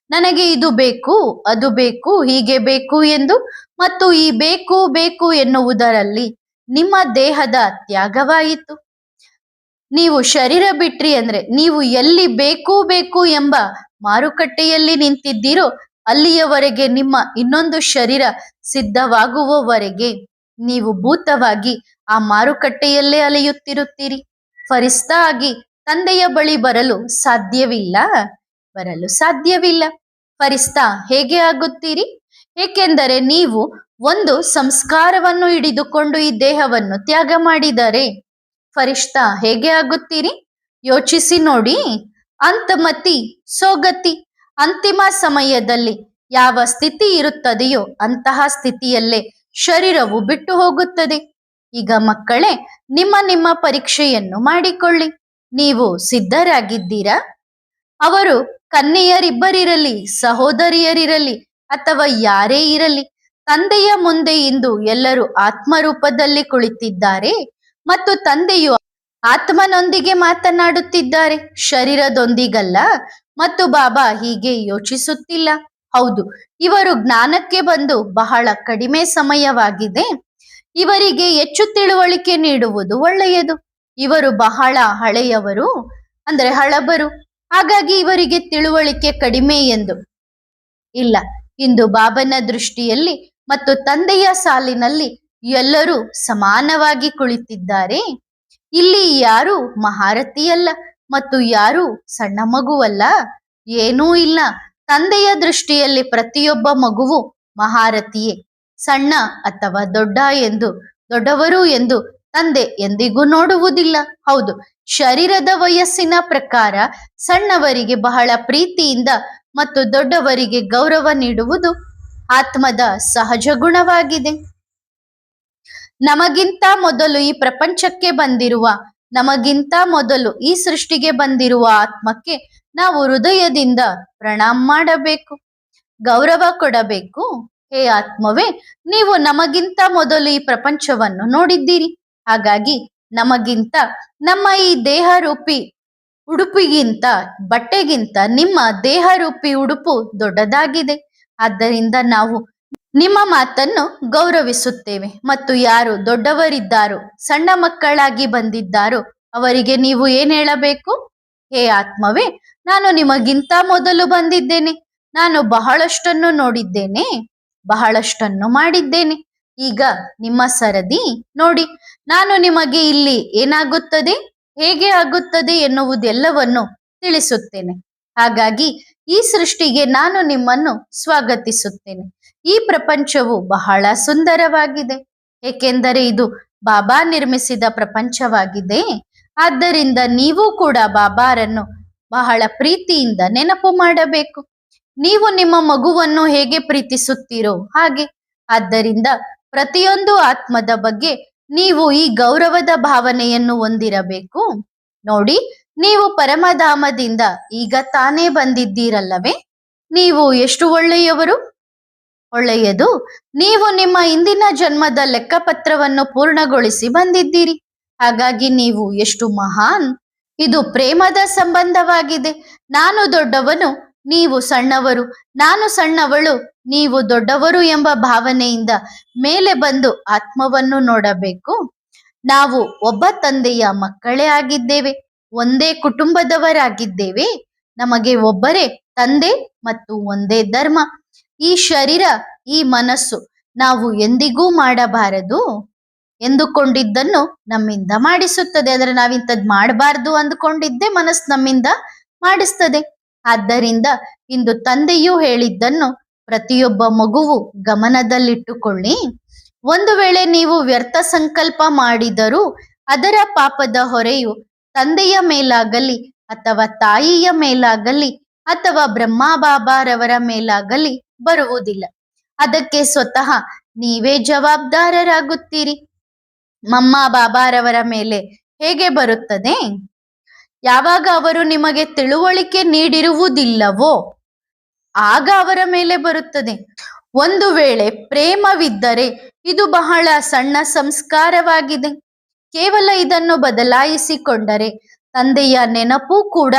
ನನಗೆ ಇದು ಬೇಕು, ಅದು ಬೇಕು, ಹೀಗೆ ಬೇಕು ಎಂದು. ಮತ್ತು ಈ ಬೇಕು ಬೇಕು ಎನ್ನುವುದರಲ್ಲಿ ನಿಮ್ಮ ದೇಹದ ತ್ಯಾಗವಾಯಿತು. ನೀವು ಶರೀರ ಬಿಟ್ರಿ ಅಂದ್ರೆ ನೀವು ಎಲ್ಲಿ ಬೇಕು ಬೇಕು ಎಂಬ ಮಾರುಕಟ್ಟೆಯಲ್ಲಿ ನಿಂತಿದ್ದೀರೋ ಅಲ್ಲಿಯವರೆಗೆ ನಿಮ್ಮ ಇನ್ನೊಂದು ಶರೀರ ಸಿದ್ಧವಾಗುವವರೆಗೆ ನೀವು ಭೂತವಾಗಿ ಆ ಮಾರುಕಟ್ಟೆಯಲ್ಲೇ ಅಲೆಯುತ್ತಿರುತ್ತೀರಿ. ಫರಿಸ್ತಾ ಆಗಿ ತಂದೆಯ ಬಳಿ ಬರಲು ಸಾಧ್ಯವಿಲ್ಲ. ಫರಿಸ್ತಾ ಹೇಗೆ ಆಗುತ್ತೀರಿ? ಏಕೆಂದರೆ ನೀವು ಒಂದು ಸಂಸ್ಕಾರವನ್ನು ಹಿಡಿದುಕೊಂಡು ಈ ದೇಹವನ್ನು ತ್ಯಾಗ ಮಾಡಿದರೆ ಫರಿಷ್ಠಾ ಹೇಗೆ ಆಗುತ್ತೀರಿ? ಯೋಚಿಸಿ ನೋಡಿ. ಅಂತಮತಿ ಸೋಗತಿ, ಅಂತಿಮ ಸಮಯದಲ್ಲಿ ಯಾವ ಸ್ಥಿತಿ ಇರುತ್ತದೆಯೋ ಅಂತಹ ಸ್ಥಿತಿಯಲ್ಲೇ ಶರೀರವು ಬಿಟ್ಟು ಹೋಗುತ್ತದೆ. ಈಗ ಮಕ್ಕಳೇ, ನಿಮ್ಮ ಪರೀಕ್ಷೆಯನ್ನು ಮಾಡಿಕೊಳ್ಳಿ. ನೀವು ಸಿದ್ಧರಾಗಿದ್ದೀರಾ? ಅವರು ಕನ್ಯೆಯರಿಬ್ಬರಿರಲಿ, ಸಹೋದರಿಯರಿರಲಿ ಅಥವಾ ಯಾರೇ ಇರಲಿ, ತಂದೆಯ ಮುಂದೆ ಇಂದು ಎಲ್ಲರೂ ಆತ್ಮರೂಪದಲ್ಲಿ ಕುಳಿತಿದ್ದಾರೆ ಮತ್ತು ತಂದೆಯು ಆತ್ಮನೊಂದಿಗೆ ಮಾತನಾಡುತ್ತಿದ್ದಾರೆ, ಶರೀರದೊಂದಿಗಲ್ಲ. ಮತ್ತು ಬಾಬಾ ಹೀಗೆ ಯೋಚಿಸುತ್ತಿಲ್ಲ. ಹೌದು, ಇವರು ಜ್ಞಾನಕ್ಕೆ ಬಂದು ಬಹಳ ಕಡಿಮೆ ಸಮಯವಾಗಿದೆ. ಇವರಿಗೆ ಹೆಚ್ಚು ತಿಳುವಳಿಕೆ ನೀಡುವುದು ಒಳ್ಳೆಯದು. ಇವರು ಬಹಳ ಹಳೆಯವರು, ಅಂದ್ರೆ ಹಳಬರು, ಹಾಗಾಗಿ ಇವರಿಗೆ ತಿಳುವಳಿಕೆ ಕಡಿಮೆ ಎಂದು ಇಲ್ಲ. ಇಂದು ಬಾಬನ ದೃಷ್ಟಿಯಲ್ಲಿ ಮತ್ತು ತಂದೆಯ ಸಾಲಿನಲ್ಲಿ ಎಲ್ಲರೂ ಸಮಾನವಾಗಿ ಕುಳಿತಿದ್ದಾರೆ. ಇಲ್ಲಿ ಯಾರು ಮಹಾರಥಿಯಲ್ಲ ಮತ್ತು ಯಾರು ಸಣ್ಣ ಮಗುವಲ್ಲ, ಏನೂ ಇಲ್ಲ. ತಂದೆಯ ದೃಷ್ಟಿಯಲ್ಲಿ ಪ್ರತಿಯೊಬ್ಬ ಮಗುವು ಮಹಾರಥಿಯೇ. ಸಣ್ಣ ಅಥವಾ ದೊಡ್ಡವರು ಎಂದು ತಂದೆ ಎಂದಿಗೂ ನೋಡುವುದಿಲ್ಲ. ಹೌದು, ಶರೀರದ ವಯಸ್ಸಿನ ಪ್ರಕಾರ ಸಣ್ಣವರಿಗೆ ಬಹಳ ಪ್ರೀತಿಯಿಂದ ಮತ್ತು ದೊಡ್ಡವರಿಗೆ ಗೌರವ ನೀಡುವುದು ಆತ್ಮದ ಸಹಜ ಗುಣವಾಗಿದೆ. ನಮಗಿಂತ ಮೊದಲು ಈ ಪ್ರಪಂಚಕ್ಕೆ ಬಂದಿರುವ, ನಮಗಿಂತ ಮೊದಲು ಈ ಸೃಷ್ಟಿಗೆ ಬಂದಿರುವ ಆತ್ಮಕ್ಕೆ ನಾವು ಹೃದಯದಿಂದ ಪ್ರಣಾಮ ಮಾಡಬೇಕು, ಗೌರವ ಕೊಡಬೇಕು. ಹೇ ಆತ್ಮವೇ, ನೀವು ನಮಗಿಂತ ಮೊದಲು ಈ ಪ್ರಪಂಚವನ್ನು ನೋಡಿದ್ದೀರಿ. ಹಾಗಾಗಿ ನಮಗಿಂತ, ನಮ್ಮ ಈ ದೇಹರೂಪಿ ಉಡುಪಿಗಿಂತ, ಬಟ್ಟೆಗಿಂತ ನಿಮ್ಮ ದೇಹರೂಪಿ ಉಡುಪು ದೊಡ್ಡದಾಗಿದೆ. ಆದ್ದರಿಂದ ನಾವು ನಿಮ್ಮ ಮಾತನ್ನು ಗೌರವಿಸುತ್ತೇವೆ. ಮತ್ತು ಯಾರು ದೊಡ್ಡವರಿದ್ದಾರೋ, ಸಣ್ಣ ಮಕ್ಕಳಾಗಿ ಬಂದಿದ್ದಾರೋ ಅವರಿಗೆ ನೀವು ಏನ್ ಹೇಳಬೇಕು? ಹೇ ಆತ್ಮವೇ, ನಾನು ನಿಮಗಿಂತ ಮೊದಲು ಬಂದಿದ್ದೇನೆ. ನಾನು ಬಹಳಷ್ಟನ್ನು ನೋಡಿದ್ದೇನೆ, ಬಹಳಷ್ಟನ್ನು ಮಾಡಿದ್ದೇನೆ. ಈಗ ನಿಮ್ಮ ಸರದಿ ನೋಡಿ. ನಾನು ನಿಮಗೆ ಇಲ್ಲಿ ಏನಾಗುತ್ತದೆ, ಹೇಗೆ ಆಗುತ್ತದೆ ಎನ್ನುವುದೆಲ್ಲವನ್ನು ತಿಳಿಸುತ್ತೇನೆ. ಹಾಗಾಗಿ ಈ ಸೃಷ್ಟಿಗೆ ನಾನು ನಿಮ್ಮನ್ನು ಸ್ವಾಗತಿಸುತ್ತೇನೆ. ಈ ಪ್ರಪಂಚವು ಬಹಳ ಸುಂದರವಾಗಿದೆ, ಏಕೆಂದರೆ ಇದು ಬಾಬಾ ನಿರ್ಮಿಸಿದ ಪ್ರಪಂಚವಾಗಿದೆ. ಆದ್ದರಿಂದ ನೀವು ಕೂಡ ಬಾಬಾರನ್ನು ಬಹಳ ಪ್ರೀತಿಯಿಂದ ನೆನಪು ಮಾಡಬೇಕು. ನೀವು ನಿಮ್ಮ ಮಗುವನ್ನು ಹೇಗೆ ಪ್ರೀತಿಸುತ್ತೀರೋ ಹಾಗೆ. ಆದ್ದರಿಂದ ಪ್ರತಿಯೊಂದು ಆತ್ಮದ ಬಗ್ಗೆ ನೀವು ಈ ಗೌರವದ ಭಾವನೆಯನ್ನು ಹೊಂದಿರಬೇಕು. ನೋಡಿ, ನೀವು ಪರಮಧಾಮದಿಂದ ಈಗ ತಾನೇ ಬಂದಿದ್ದೀರಲ್ಲವೇ? ನೀವು ಎಷ್ಟು ಒಳ್ಳೆಯವರು. ಒಳ್ಳೆಯದು, ನೀವು ನಿಮ್ಮ ಇಂದಿನ ಜನ್ಮದ ಲೆಕ್ಕಪತ್ರವನ್ನು ಪೂರ್ಣಗೊಳಿಸಿ ಬಂದಿದ್ದೀರಿ. ಹಾಗಾಗಿ ನೀವು ಎಷ್ಟು ಮಹಾನ್. ಇದು ಪ್ರೇಮದ ಸಂಬಂಧವಾಗಿದೆ. ನಾನು ದೊಡ್ಡವನು, ನೀವು ಸಣ್ಣವರು, ನಾನು ಸಣ್ಣವಳು, ನೀವು ದೊಡ್ಡವರು ಎಂಬ ಭಾವನೆಯಿಂದ ಮೇಲೆ ಬಂದು ಆತ್ಮವನ್ನು ನೋಡಬೇಕು. ನಾವು ಒಬ್ಬ ತಂದೆಯ ಮಕ್ಕಳೇ ಆಗಿದ್ದೇವೆ, ಒಂದೇ ಕುಟುಂಬದವರಾಗಿದ್ದೇವೆ. ನಮಗೆ ಒಬ್ಬರೇ ತಂದೆ ಮತ್ತು ಒಂದೇ ಧರ್ಮ. ಈ ಶರೀರ, ಈ ಮನಸ್ಸು ನಾವು ಎಂದಿಗೂ ಮಾಡಬಾರದು ಎಂದುಕೊಂಡಿದ್ದನ್ನು ನಮ್ಮಿಂದ ಮಾಡಿಸುತ್ತದೆ. ಅಂದ್ರೆ ನಾವಿಂಥದ್ದು ಮಾಡಬಾರ್ದು ಅಂದುಕೊಂಡಿದ್ದೆ ಮನಸ್ಸು ನಮ್ಮಿಂದ ಮಾಡಿಸ್ತದೆ. ಆದ್ದರಿಂದ ಇಂದು ತಂದೆಯೂ ಹೇಳಿದ್ದನ್ನು ಪ್ರತಿಯೊಬ್ಬ ಮಗುವು ಗಮನದಲ್ಲಿಟ್ಟುಕೊಳ್ಳಿ. ಒಂದು ವೇಳೆ ನೀವು ವ್ಯರ್ಥ ಸಂಕಲ್ಪ ಮಾಡಿದರೂ ಅದರ ಪಾಪದ ಹೊರೆಯು ತಂದೆಯ ಮೇಲಾಗಲಿ ಅಥವಾ ತಾಯಿಯ ಮೇಲಾಗಲಿ ಅಥವಾ ಬ್ರಹ್ಮ ಬಾಬಾರವರ ಮೇಲಾಗಲಿ ಬರುವುದಿಲ್ಲ. ಅದಕ್ಕೆ ಸ್ವತಃ ನೀವೇ ಜವಾಬ್ದಾರರಾಗುತ್ತೀರಿ. ಮಮ್ಮ ಬಾಬಾರವರ ಮೇಲೆ ಹೇಗೆ ಬರುತ್ತದೆ? ಯಾವಾಗ ಅವರು ನಿಮಗೆ ತಿಳುವಳಿಕೆ ನೀಡಿರುವುದಿಲ್ಲವೋ ಆಗ ಅವರ ಮೇಲೆ ಬರುತ್ತದೆ. ಒಂದು ವೇಳೆ ಪ್ರೇಮವಿದ್ದರೆ ಇದು ಬಹಳ ಸಣ್ಣ ಸಂಸ್ಕಾರವಾಗಿದೆ. ಕೇವಲ ಇದನ್ನು ಬದಲಾಯಿಸಿಕೊಂಡರೆ ತಂದೆಯ ನೆನಪು ಕೂಡ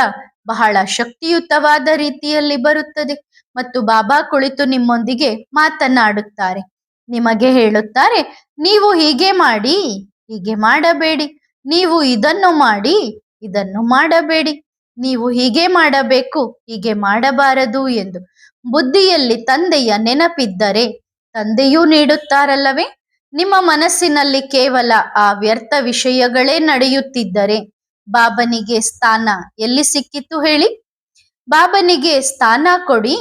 ಬಹಳ ಶಕ್ತಿಯುತವಾದ ರೀತಿಯಲ್ಲಿ ಬರುತ್ತದೆ ಮತ್ತು ಬಾಬಾ ಕುಳಿತು ನಿಮ್ಮೊಂದಿಗೆ ಮಾತನಾಡುತ್ತಾರೆ. ನಿಮಗೆ ಹೇಳುತ್ತಾರೆ, ನೀವು ಹೀಗೆ ಮಾಡಿ, ಹೀಗೆ ಮಾಡಬೇಡಿ, ನೀವು ಇದನ್ನು ಮಾಡಿ, ಇದನ್ನು ಮಾಡಬೇಡಿ, ನೀವು ಹೀಗೆ ಮಾಡಬೇಕು, ಹೀಗೆ ಮಾಡಬಾರದು ಎಂದು. ಬುದ್ಧಿಯಲ್ಲಿ ತಂದೆಯ ನೆನಪಿದ್ದರೆ ತಂದೆಯೂ ನೀಡುತ್ತಾರಲ್ಲವೇ? ನಿಮ್ಮ ಮನಸ್ಸಿನಲ್ಲಿ ಕೇವಲ ಆ ವ್ಯರ್ಥ ವಿಷಯಗಳೇ ನಡೆಯುತ್ತಿದ್ದರೆ ಬಾಬನಿಗೆ ಸ್ಥಾನ ಎಲ್ಲಿ ಸಿಕ್ಕಿತು ಹೇಳಿ? ಬಾಬನಿಗೆ ಸ್ಥಾನ ಕೊಡಿ,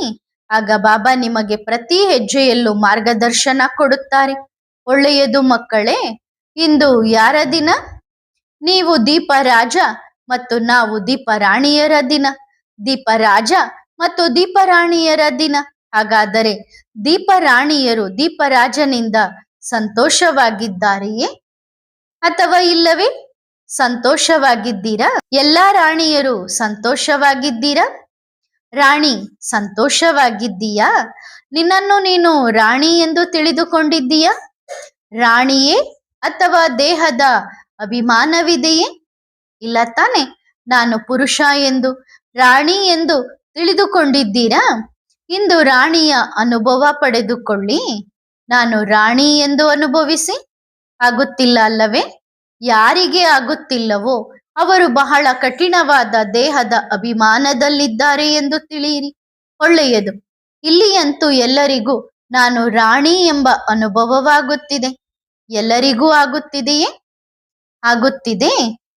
ಆಗ ಬಾಬಾ ನಿಮಗೆ ಪ್ರತಿ ಹೆಜ್ಜೆಯಲ್ಲೂ ಮಾರ್ಗದರ್ಶನ ಕೊಡುತ್ತಾರೆ. ಒಳ್ಳೆಯದು ಮಕ್ಕಳೇ. ಇಂದು ಯಾರ ದಿನ? ನೀವು ದೀಪರಾಜ ಮತ್ತು ನಾವು ದೀಪರಾಣಿಯರ ದಿನ. ದೀಪರಾಜ ಮತ್ತು ದೀಪರಾಣಿಯರ ದಿನ. ಹಾಗಾದರೆ ದೀಪರಾಣಿಯರು ದೀಪರಾಜನಿಂದ ಸಂತೋಷವಾಗಿದ್ದಾರೆಯೇ ಅಥವಾ ಇಲ್ಲವೇ? ಸಂತೋಷವಾಗಿದ್ದೀರಾ? ಎಲ್ಲಾ ರಾಣಿಯರು ಸಂತೋಷವಾಗಿದ್ದೀರಾ? ರಾಣಿ ಸಂತೋಷವಾಗಿದ್ದೀಯಾ? ನಿನ್ನನ್ನು ನೀನು ರಾಣಿ ಎಂದು ತಿಳಿದುಕೊಂಡಿದ್ದೀಯಾ? ರಾಣಿಯೇ ಅಥವಾ ದೇಹದ ಅಭಿಮಾನವಿದೆಯೇ? ಇಲ್ಲ ತಾನೆ. ನಾನು ಪುರುಷ ಎಂದು, ರಾಣಿ ಎಂದು ತಿಳಿದುಕೊಂಡಿದ್ದೀರಾ? ಇಂದು ರಾಣಿಯ ಅನುಭವ ಪಡೆದುಕೊಳ್ಳಿ. ನಾನು ರಾಣಿ ಎಂದು ಅನುಭವಿಸಿ. ಆಗುತ್ತಿಲ್ಲ ಅಲ್ಲವೇ? ಯಾರಿಗೆ ಆಗುತ್ತಿಲ್ಲವೋ ಅವರು ಬಹಳ ಕಠಿಣವಾದ ದೇಹದ ಅಭಿಮಾನದಲ್ಲಿದ್ದಾರೆ ಎಂದು ತಿಳಿಯಿರಿ. ಒಳ್ಳೆಯದು. ಇಲ್ಲಿಯಂತೂ ಎಲ್ಲರಿಗೂ ನಾನು ರಾಣಿ ಎಂಬ ಅನುಭವವಾಗುತ್ತಿದೆ. ಎಲ್ಲರಿಗೂ ಆಗುತ್ತಿದೆಯೇ? ಆಗುತ್ತಿದೆ.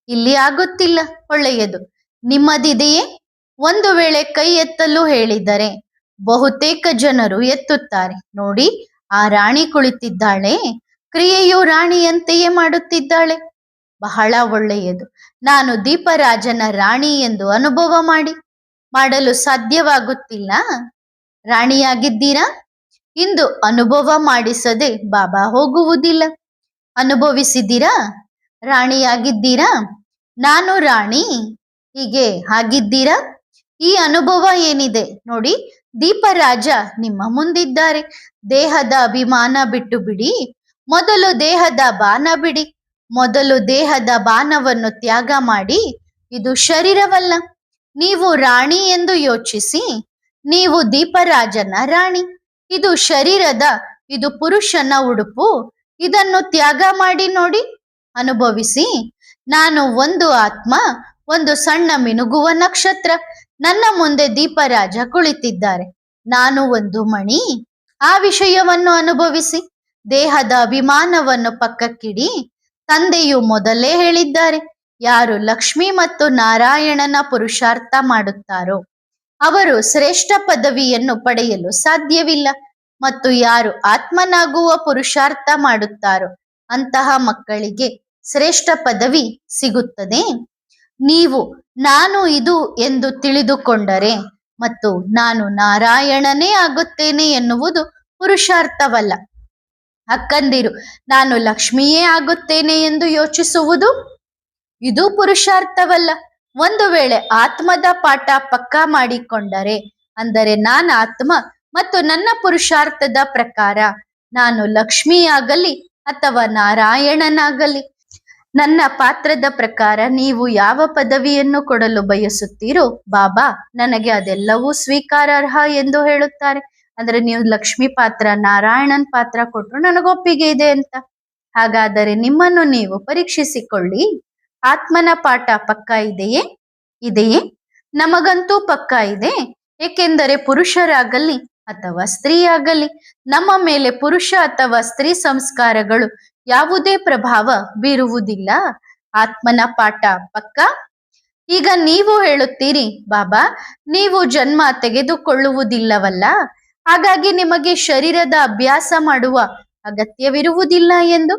ಇಲ್ಲಿ ಆಗುತ್ತಿಲ್ಲ. ಒಳ್ಳೆಯದು. ನಿಮ್ಮದಿದೆಯೇ? ಒಂದು ವೇಳೆ ಕೈ ಎತ್ತಲು ಹೇಳಿದರೆ ಬಹುತೇಕ ಜನರು ಎತ್ತುತ್ತಾರೆ. ನೋಡಿ, ಆ ರಾಣಿ ಕುಳಿತಿದ್ದಾಳೆ, ಕ್ರಿಯೆಯು ರಾಣಿಯಂತೆಯೇ ಮಾಡುತ್ತಿದ್ದಾಳೆ. ಬಹಳ ಒಳ್ಳೆಯದು. ನಾನು ದೀಪರಾಜನ ರಾಣಿ ಎಂದು ಅನುಭವ ಮಾಡಲು ಸಾಧ್ಯವಾಗುತ್ತಿಲ್ಲ. ರಾಣಿಯಾಗಿದ್ದೀರಾ? ಇಂದು ಅನುಭವ ಮಾಡಿಸದೆ ಬಾಬಾ ಹೋಗುವುದಿಲ್ಲ. ಅನುಭವಿಸಿದ್ದೀರಾ? ರಾಣಿಯಾಗಿದ್ದೀರಾ? ನಾನು ರಾಣಿ, ಹೀಗೆ ಆಗಿದ್ದೀರಾ? ಈ ಅನುಭವ ಏನಿದೆ ನೋಡಿ, ದೀಪರಾಜ ನಿಮ್ಮ ಮುಂದಿದ್ದಾರೆ. ದೇಹದ ಅಭಿಮಾನ ಬಿಟ್ಟು ಬಿಡಿ. ಮೊದಲು ದೇಹದ ಬಾಣ ಬಿಡಿ. ಮೊದಲು ದೇಹದ ಬಾಣವನ್ನು ತ್ಯಾಗ ಮಾಡಿ. ಇದು ಶರೀರವಲ್ಲ. ನೀವು ರಾಣಿ ಎಂದು ಯೋಚಿಸಿ. ನೀವು ದೀಪರಾಜನ ರಾಣಿ. ಇದು ಶರೀರದ, ಇದು ಪುರುಷನ ಉಡುಪು. ಇದನ್ನು ತ್ಯಾಗ ಮಾಡಿ ನೋಡಿ, ಅನುಭವಿಸಿ. ನಾನು ಒಂದು ಆತ್ಮ, ಒಂದು ಸಣ್ಣ ಮಿನುಗುವ ನಕ್ಷತ್ರ. ನನ್ನ ಮುಂದೆ ದೀಪರಾಜ ಕುಳಿತಿದ್ದಾರೆ. ನಾನು ಒಂದು ಮಣಿ. ಆ ವಿಷಯವನ್ನು ಅನುಭವಿಸಿ. ದೇಹದ ಅಭಿಮಾನವನ್ನು ಪಕ್ಕಕ್ಕಿಡಿ. ತಂದೆಯು ಮೊದಲೇ ಹೇಳಿದ್ದಾರೆ, ಯಾರು ಲಕ್ಷ್ಮಿ ಮತ್ತು ನಾರಾಯಣನ ಪುರುಷಾರ್ಥ ಮಾಡುತ್ತಾರೋ ಅವರು ಶ್ರೇಷ್ಠ ಪದವಿಯನ್ನು ಪಡೆಯಲು ಸಾಧ್ಯವಿಲ್ಲ. ಮತ್ತು ಯಾರು ಆತ್ಮನಾಗುವ ಪುರುಷಾರ್ಥ ಮಾಡುತ್ತಾರೋ ಅಂತಹ ಮಕ್ಕಳಿಗೆ ಶ್ರೇಷ್ಠ ಪದವಿ ಸಿಗುತ್ತದೆ. ನೀವು ನಾನು ಇದು ಎಂದು ತಿಳಿದುಕೊಂಡರೆ ಮತ್ತು ನಾನು ನಾರಾಯಣನೇ ಆಗುತ್ತೇನೆ ಎನ್ನುವುದು ಪುರುಷಾರ್ಥವಲ್ಲ. ಅಕ್ಕಂದಿರು, ನಾನು ಲಕ್ಷ್ಮಿಯೇ ಆಗುತ್ತೇನೆ ಎಂದು ಯೋಚಿಸುವುದು ಇದು ಪುರುಷಾರ್ಥವಲ್ಲ. ಒಂದು ವೇಳೆ ಆತ್ಮದ ಪಾಠ ಪಕ್ಕಾ ಮಾಡಿಕೊಂಡರೆ, ಅಂದರೆ ನಾನು ಆತ್ಮ ಮತ್ತು ನನ್ನ ಪುರುಷಾರ್ಥದ ಪ್ರಕಾರ ನಾನು ಲಕ್ಷ್ಮಿಯಾಗಲಿ ಅಥವಾ ನಾರಾಯಣನಾಗಲಿ, ನನ್ನ ಪಾತ್ರದ ಪ್ರಕಾರ ನೀವು ಯಾವ ಪದವಿಯನ್ನು ಕೊಡಲು ಬಯಸುತ್ತೀರೋ ಬಾಬಾ ನನಗೆ ಅದೆಲ್ಲವೂ ಸ್ವೀಕಾರಾರ್ಹ ಎಂದು ಹೇಳುತ್ತಾರೆ. ಅಂದ್ರೆ ನೀವು ಲಕ್ಷ್ಮಿ ಪಾತ್ರ, ನಾರಾಯಣನ್ ಪಾತ್ರ ಕೊಟ್ಟರು ನನಗೊಪ್ಪಿಗೆ ಇದೆ ಅಂತ. ಹಾಗಾದರೆ ನಿಮ್ಮನ್ನು ನೀವು ಪರೀಕ್ಷಿಸಿಕೊಳ್ಳಿ. ಆತ್ಮನ ಪಾಠ ಪಕ್ಕಾ ಇದೆಯೇ? ಇದೆಯೇ? ನಮಗಂತೂ ಪಕ್ಕಾ ಇದೆ. ಏಕೆಂದರೆ ಪುರುಷರಾಗಲಿ ಅಥವಾ ಸ್ತ್ರೀಯಾಗಲಿ ನಮ್ಮ ಮೇಲೆ ಪುರುಷ ಅಥವಾ ಸ್ತ್ರೀ ಸಂಸ್ಕಾರಗಳು ಯಾವುದೇ ಪ್ರಭಾವ ಬೀರುವುದಿಲ್ಲ. ಆತ್ಮನ ಪಾಠ ಪಕ್ಕಾ. ಈಗ ನೀವು ಹೇಳುತ್ತೀರಿ, ಬಾಬಾ ನೀವು ಜನ್ಮ ತೆಗೆದುಕೊಳ್ಳುವುದಿಲ್ಲವಲ್ಲ, ಹಾಗಾಗಿ ನಿಮಗೆ ಶರೀರದ ಅಭ್ಯಾಸ ಮಾಡುವ ಅಗತ್ಯವಿರುವುದಿಲ್ಲ ಎಂದು.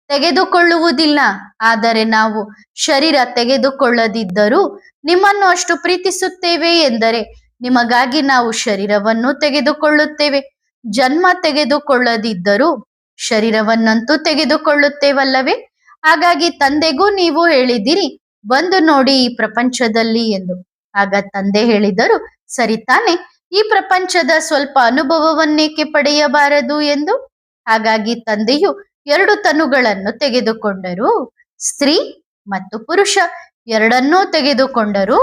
ತೆಗೆದುಕೊಳ್ಳುವುದಿಲ್ಲ. ಆದರೆ ನಾವು ಶರೀರ ತೆಗೆದುಕೊಳ್ಳದಿದ್ದರೂ ನಿಮ್ಮನ್ನು ಅಷ್ಟು ಪ್ರೀತಿಸುತ್ತೇವೆ ಎಂದರೆ ನಿಮಗಾಗಿ ನಾವು ಶರೀರವನ್ನು ತೆಗೆದುಕೊಳ್ಳುತ್ತೇವೆ. ಜನ್ಮ ತೆಗೆದುಕೊಳ್ಳದಿದ್ದರೂ ಶರೀರವನ್ನಂತೂ ತೆಗೆದುಕೊಳ್ಳುತ್ತೇವಲ್ಲವೇ? ಹಾಗಾಗಿ ತಂದೆಗೂ ನೀವು ಹೇಳಿದಿರಿ ಬಂದು ನೋಡಿ ಈ ಪ್ರಪಂಚದಲ್ಲಿ ಎಂದು. ಆಗ ತಂದೆ ಹೇಳಿದರು, ಸರಿ ತಾನೆ, ಈ ಪ್ರಪಂಚದ ಸ್ವಲ್ಪ ಅನುಭವವನ್ನೇಕೆ ಪಡೆಯಬಾರದು ಎಂದು. ಹಾಗಾಗಿ ತಂದೆಯು 2 ತನುಗಳನ್ನು ತೆಗೆದುಕೊಂಡರು, ಸ್ತ್ರೀ ಮತ್ತು ಪುರುಷ ಎರಡನ್ನೂ ತೆಗೆದುಕೊಂಡರು,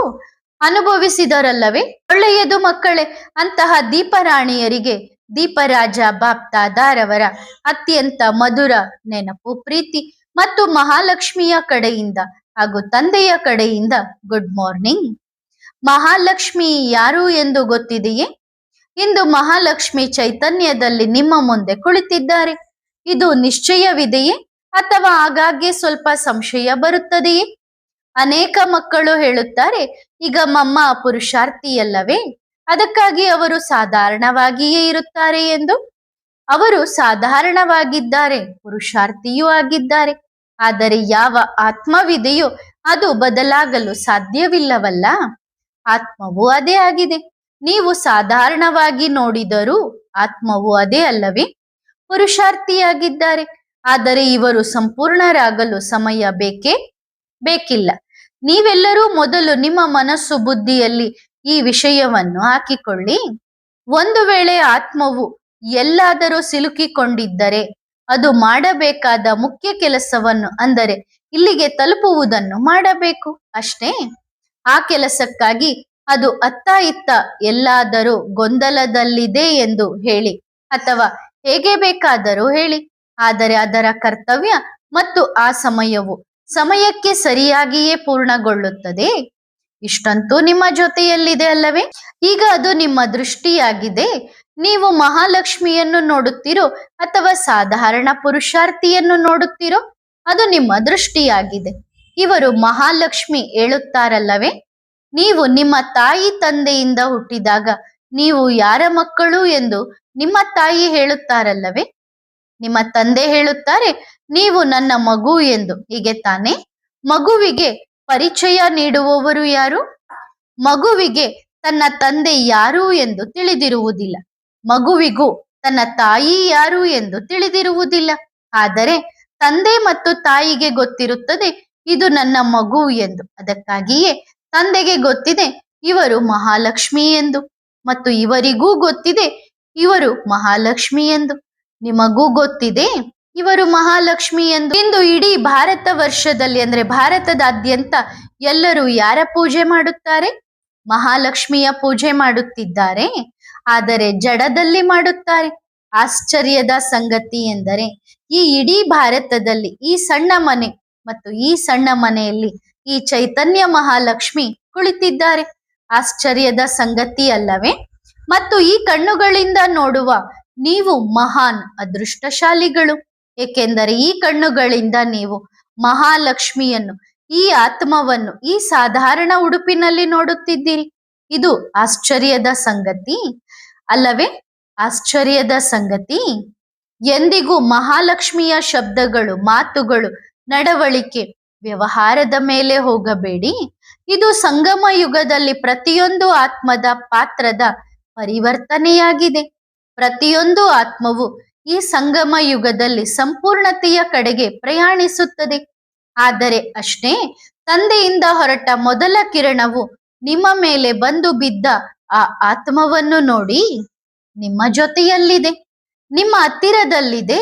ಅನುಭವಿಸಿದರಲ್ಲವೇ. ಒಳ್ಳೆಯದು ಮಕ್ಕಳೇ. ಅಂತಹ ದೀಪರಾಣಿಯರಿಗೆ ದೀಪರಾಜ ಬಾಪ್ದಾದಾರವರ ಅತ್ಯಂತ ಮಧುರ ನೆನಪು, ಪ್ರೀತಿ ಮತ್ತು ಮಹಾಲಕ್ಷ್ಮಿಯ ಕಡೆಯಿಂದ ಹಾಗೂ ತಂದೆಯ ಕಡೆಯಿಂದ ಗುಡ್ ಮಾರ್ನಿಂಗ್. ಮಹಾಲಕ್ಷ್ಮಿ ಯಾರು ಎಂದು ಗೊತ್ತಿದೆಯೇ? ಇಂದು ಮಹಾಲಕ್ಷ್ಮಿ ಚೈತನ್ಯದಲ್ಲಿ ನಿಮ್ಮ ಮುಂದೆ ಕುಳಿತಿದ್ದಾರೆ. ಇದು ನಿಶ್ಚಯವಿದೆಯೇ ಅಥವಾ ಆಗಾಗ್ಗೆ ಸ್ವಲ್ಪ ಸಂಶಯ ಬರುತ್ತದೆಯೇ? ಅನೇಕ ಮಕ್ಕಳು ಹೇಳುತ್ತಾರೆ, ಈಗ ಮಮ್ಮ ಪುರುಷಾರ್ಥಿಯಲ್ಲವೇ, ಅದಕ್ಕಾಗಿ ಅವರು ಸಾಧಾರಣವಾಗಿಯೇ ಇರುತ್ತಾರೆ ಎಂದು. ಅವರು ಸಾಧಾರಣವಾಗಿದ್ದಾರೆ, ಪುರುಷಾರ್ಥಿಯೂ ಆಗಿದ್ದಾರೆ. ಆದರೆ ಯಾವ ಆತ್ಮವಿದೆಯೋ ಅದು ಬದಲಾಗಲು ಸಾಧ್ಯವಿಲ್ಲವಲ್ಲ. ಆತ್ಮವು ಅದೇ ಆಗಿದೆ. ನೀವು ಸಾಧಾರಣವಾಗಿ ನೋಡಿದರೂ ಆತ್ಮವು ಅದೇ ಅಲ್ಲವೇ? ಪುರುಷಾರ್ಥಿಯಾಗಿದ್ದಾರೆ. ಆದರೆ ಇವರು ಸಂಪೂರ್ಣರಾಗಲು ಸಮಯ ಬೇಕಿಲ್ಲ. ನೀವೆಲ್ಲರೂ ಮೊದಲು ನಿಮ್ಮ ಮನಸ್ಸು ಬುದ್ಧಿಯಲ್ಲಿ ಈ ವಿಷಯವನ್ನು ಹಾಕಿಕೊಳ್ಳಿ. ಒಂದು ವೇಳೆ ಆತ್ಮವು ಎಲ್ಲಾದರೂ ಸಿಲುಕಿಕೊಂಡಿದ್ದರೆ ಅದು ಮಾಡಬೇಕಾದ ಮುಖ್ಯ ಕೆಲಸವನ್ನು, ಅಂದರೆ ಇಲ್ಲಿಗೆ ತಲುಪುವುದನ್ನು ಮಾಡಬೇಕು ಅಷ್ಟೇ. ಆ ಕೆಲಸಕ್ಕಾಗಿ ಅದು ಅತ್ತ ಇತ್ತ ಎಲ್ಲಾದರೂ ಗೊಂದಲದಲ್ಲಿದೆ ಎಂದು ಹೇಳಿ ಅಥವಾ ಹೇಗೆ ಬೇಕಾದರೂ ಹೇಳಿ, ಆದರೆ ಅದರ ಕರ್ತವ್ಯ ಮತ್ತು ಆ ಸಮಯಕ್ಕೆ ಸರಿಯಾಗಿಯೇ ಪೂರ್ಣಗೊಳ್ಳುತ್ತದೆ. ಇಷ್ಟಂತೂ ನಿಮ್ಮ ಜೊತೆಯಲ್ಲಿದೆ ಅಲ್ಲವೇ? ಈಗ ಅದು ನಿಮ್ಮ ದೃಷ್ಟಿಯಾಗಿದೆ. ನೀವು ಮಹಾಲಕ್ಷ್ಮಿಯನ್ನು ನೋಡುತ್ತೀರೋ ಅಥವಾ ಸಾಧಾರಣ ಪುರುಷಾರ್ಥಿಯನ್ನು ನೋಡುತ್ತೀರೋ, ಅದು ನಿಮ್ಮ ದೃಷ್ಟಿಯಾಗಿದೆ. ಇವರು ಮಹಾಲಕ್ಷ್ಮಿ ಹೇಳುತ್ತಾರಲ್ಲವೇ, ನೀವು ನಿಮ್ಮ ತಾಯಿ ತಂದೆಯಿಂದ ಹುಟ್ಟಿದಾಗ ನೀವು ಯಾರ ಮಕ್ಕಳು ಎಂದು ನಿಮ್ಮ ತಾಯಿ ಹೇಳುತ್ತಾರಲ್ಲವೇ? ನಿಮ್ಮ ತಂದೆ ಹೇಳುತ್ತಾರೆ, ನೀವು ನನ್ನ ಮಗು ಎಂದು. ಹೀಗೆ ತಾನೆ? ಮಗುವಿಗೆ ಪರಿಚಯ ನೀಡುವವರು ಯಾರು? ಮಗುವಿಗೆ ತನ್ನ ತಂದೆ ಯಾರು ಎಂದು ತಿಳಿದಿರುವುದಿಲ್ಲ. ಮಗುವಿಗೂ ತನ್ನ ತಾಯಿ ಯಾರು ಎಂದು ತಿಳಿದಿರುವುದಿಲ್ಲ. ಆದರೆ ತಂದೆ ಮತ್ತು ತಾಯಿಗೆ ಗೊತ್ತಿರುತ್ತದೆ, ಇದು ನನ್ನ ಮಗು ಎಂದು. ಅದಕ್ಕಾಗಿಯೇ ತಂದೆಗೆ ಗೊತ್ತಿದೆ ಇವರು ಮಹಾಲಕ್ಷ್ಮಿ ಎಂದು, ಮತ್ತು ಇವರಿಗೂ ಗೊತ್ತಿದೆ ಇವರು ಮಹಾಲಕ್ಷ್ಮಿ ಎಂದು. ನಿಮಗೂ ಗೊತ್ತಿದೆ ಇವರು ಮಹಾಲಕ್ಷ್ಮಿ ಎಂದು. ಇಂದು ಇಡೀ ಭಾರತ ವರ್ಷದಲ್ಲಿ, ಅಂದ್ರೆ ಭಾರತದಾದ್ಯಂತ ಎಲ್ಲರೂ ಯಾರ ಪೂಜೆ ಮಾಡುತ್ತಾರೆ? ಮಹಾಲಕ್ಷ್ಮಿಯ ಪೂಜೆ ಮಾಡುತ್ತಿದ್ದಾರೆ. ಆದರೆ ಜಡದಲ್ಲಿ ಮಾಡುತ್ತಾರೆ. ಆಶ್ಚರ್ಯದ ಸಂಗತಿ ಎಂದರೆ ಈ ಇಡೀ ಭಾರತದಲ್ಲಿ ಈ ಸಣ್ಣ ಮನೆ ಮತ್ತು ಈ ಸಣ್ಣ ಮನೆಯಲ್ಲಿ ಈ ಚೈತನ್ಯ ಮಹಾಲಕ್ಷ್ಮಿ ಕುಳಿತಿದ್ದಾರೆ. ಆಶ್ಚರ್ಯದ ಸಂಗತಿ ಅಲ್ಲವೇ? ಮತ್ತು ಈ ಕಣ್ಣುಗಳಿಂದ ನೋಡುವ ನೀವು ಮಹಾನ್ ಅದೃಷ್ಟಶಾಲಿಗಳು. ಏಕೆಂದರೆ ಈ ಕಣ್ಣುಗಳಿಂದ ನೀವು ಮಹಾಲಕ್ಷ್ಮಿಯನ್ನು, ಈ ಆತ್ಮವನ್ನು ಈ ಸಾಧಾರಣ ಉಡುಪಿನಲ್ಲಿ ನೋಡುತ್ತಿದ್ದೀರಿ. ಇದು ಆಶ್ಚರ್ಯದ ಸಂಗತಿ ಅಲ್ಲವೇ? ಆಶ್ಚರ್ಯದ ಸಂಗತಿ. ಎಂದಿಗೂ ಮಹಾಲಕ್ಷ್ಮಿಯ ಶಬ್ದಗಳು, ಮಾತುಗಳು, ನಡವಳಿಕೆ, ವ್ಯವಹಾರದ ಮೇಲೆ ಹೋಗಬೇಡಿ. ಇದು ಸಂಗಮ ಯುಗದಲ್ಲಿ ಪ್ರತಿಯೊಂದು ಆತ್ಮದ ಪಾತ್ರದ ಪರಿವರ್ತನೆಯಾಗಿದೆ. ಪ್ರತಿಯೊಂದು ಆತ್ಮವು ಈ ಸಂಗಮ ಯುಗದಲ್ಲಿ ಸಂಪೂರ್ಣತೆಯ ಕಡೆಗೆ ಪ್ರಯಾಣಿಸುತ್ತದೆ. ಆದರೆ ಅಷ್ಟೇ, ತಂದೆಯಿಂದ ಹೊರಟ ಮೊದಲ ಕಿರಣವು ನಿಮ್ಮ ಮೇಲೆ ಬಂದು ಬಿದ್ದ ಆ ಆತ್ಮವನ್ನು ನೋಡಿ. ನಿಮ್ಮ ಜೊತೆಯಲ್ಲಿದೆ, ನಿಮ್ಮ ಹತ್ತಿರದಲ್ಲಿದೆ.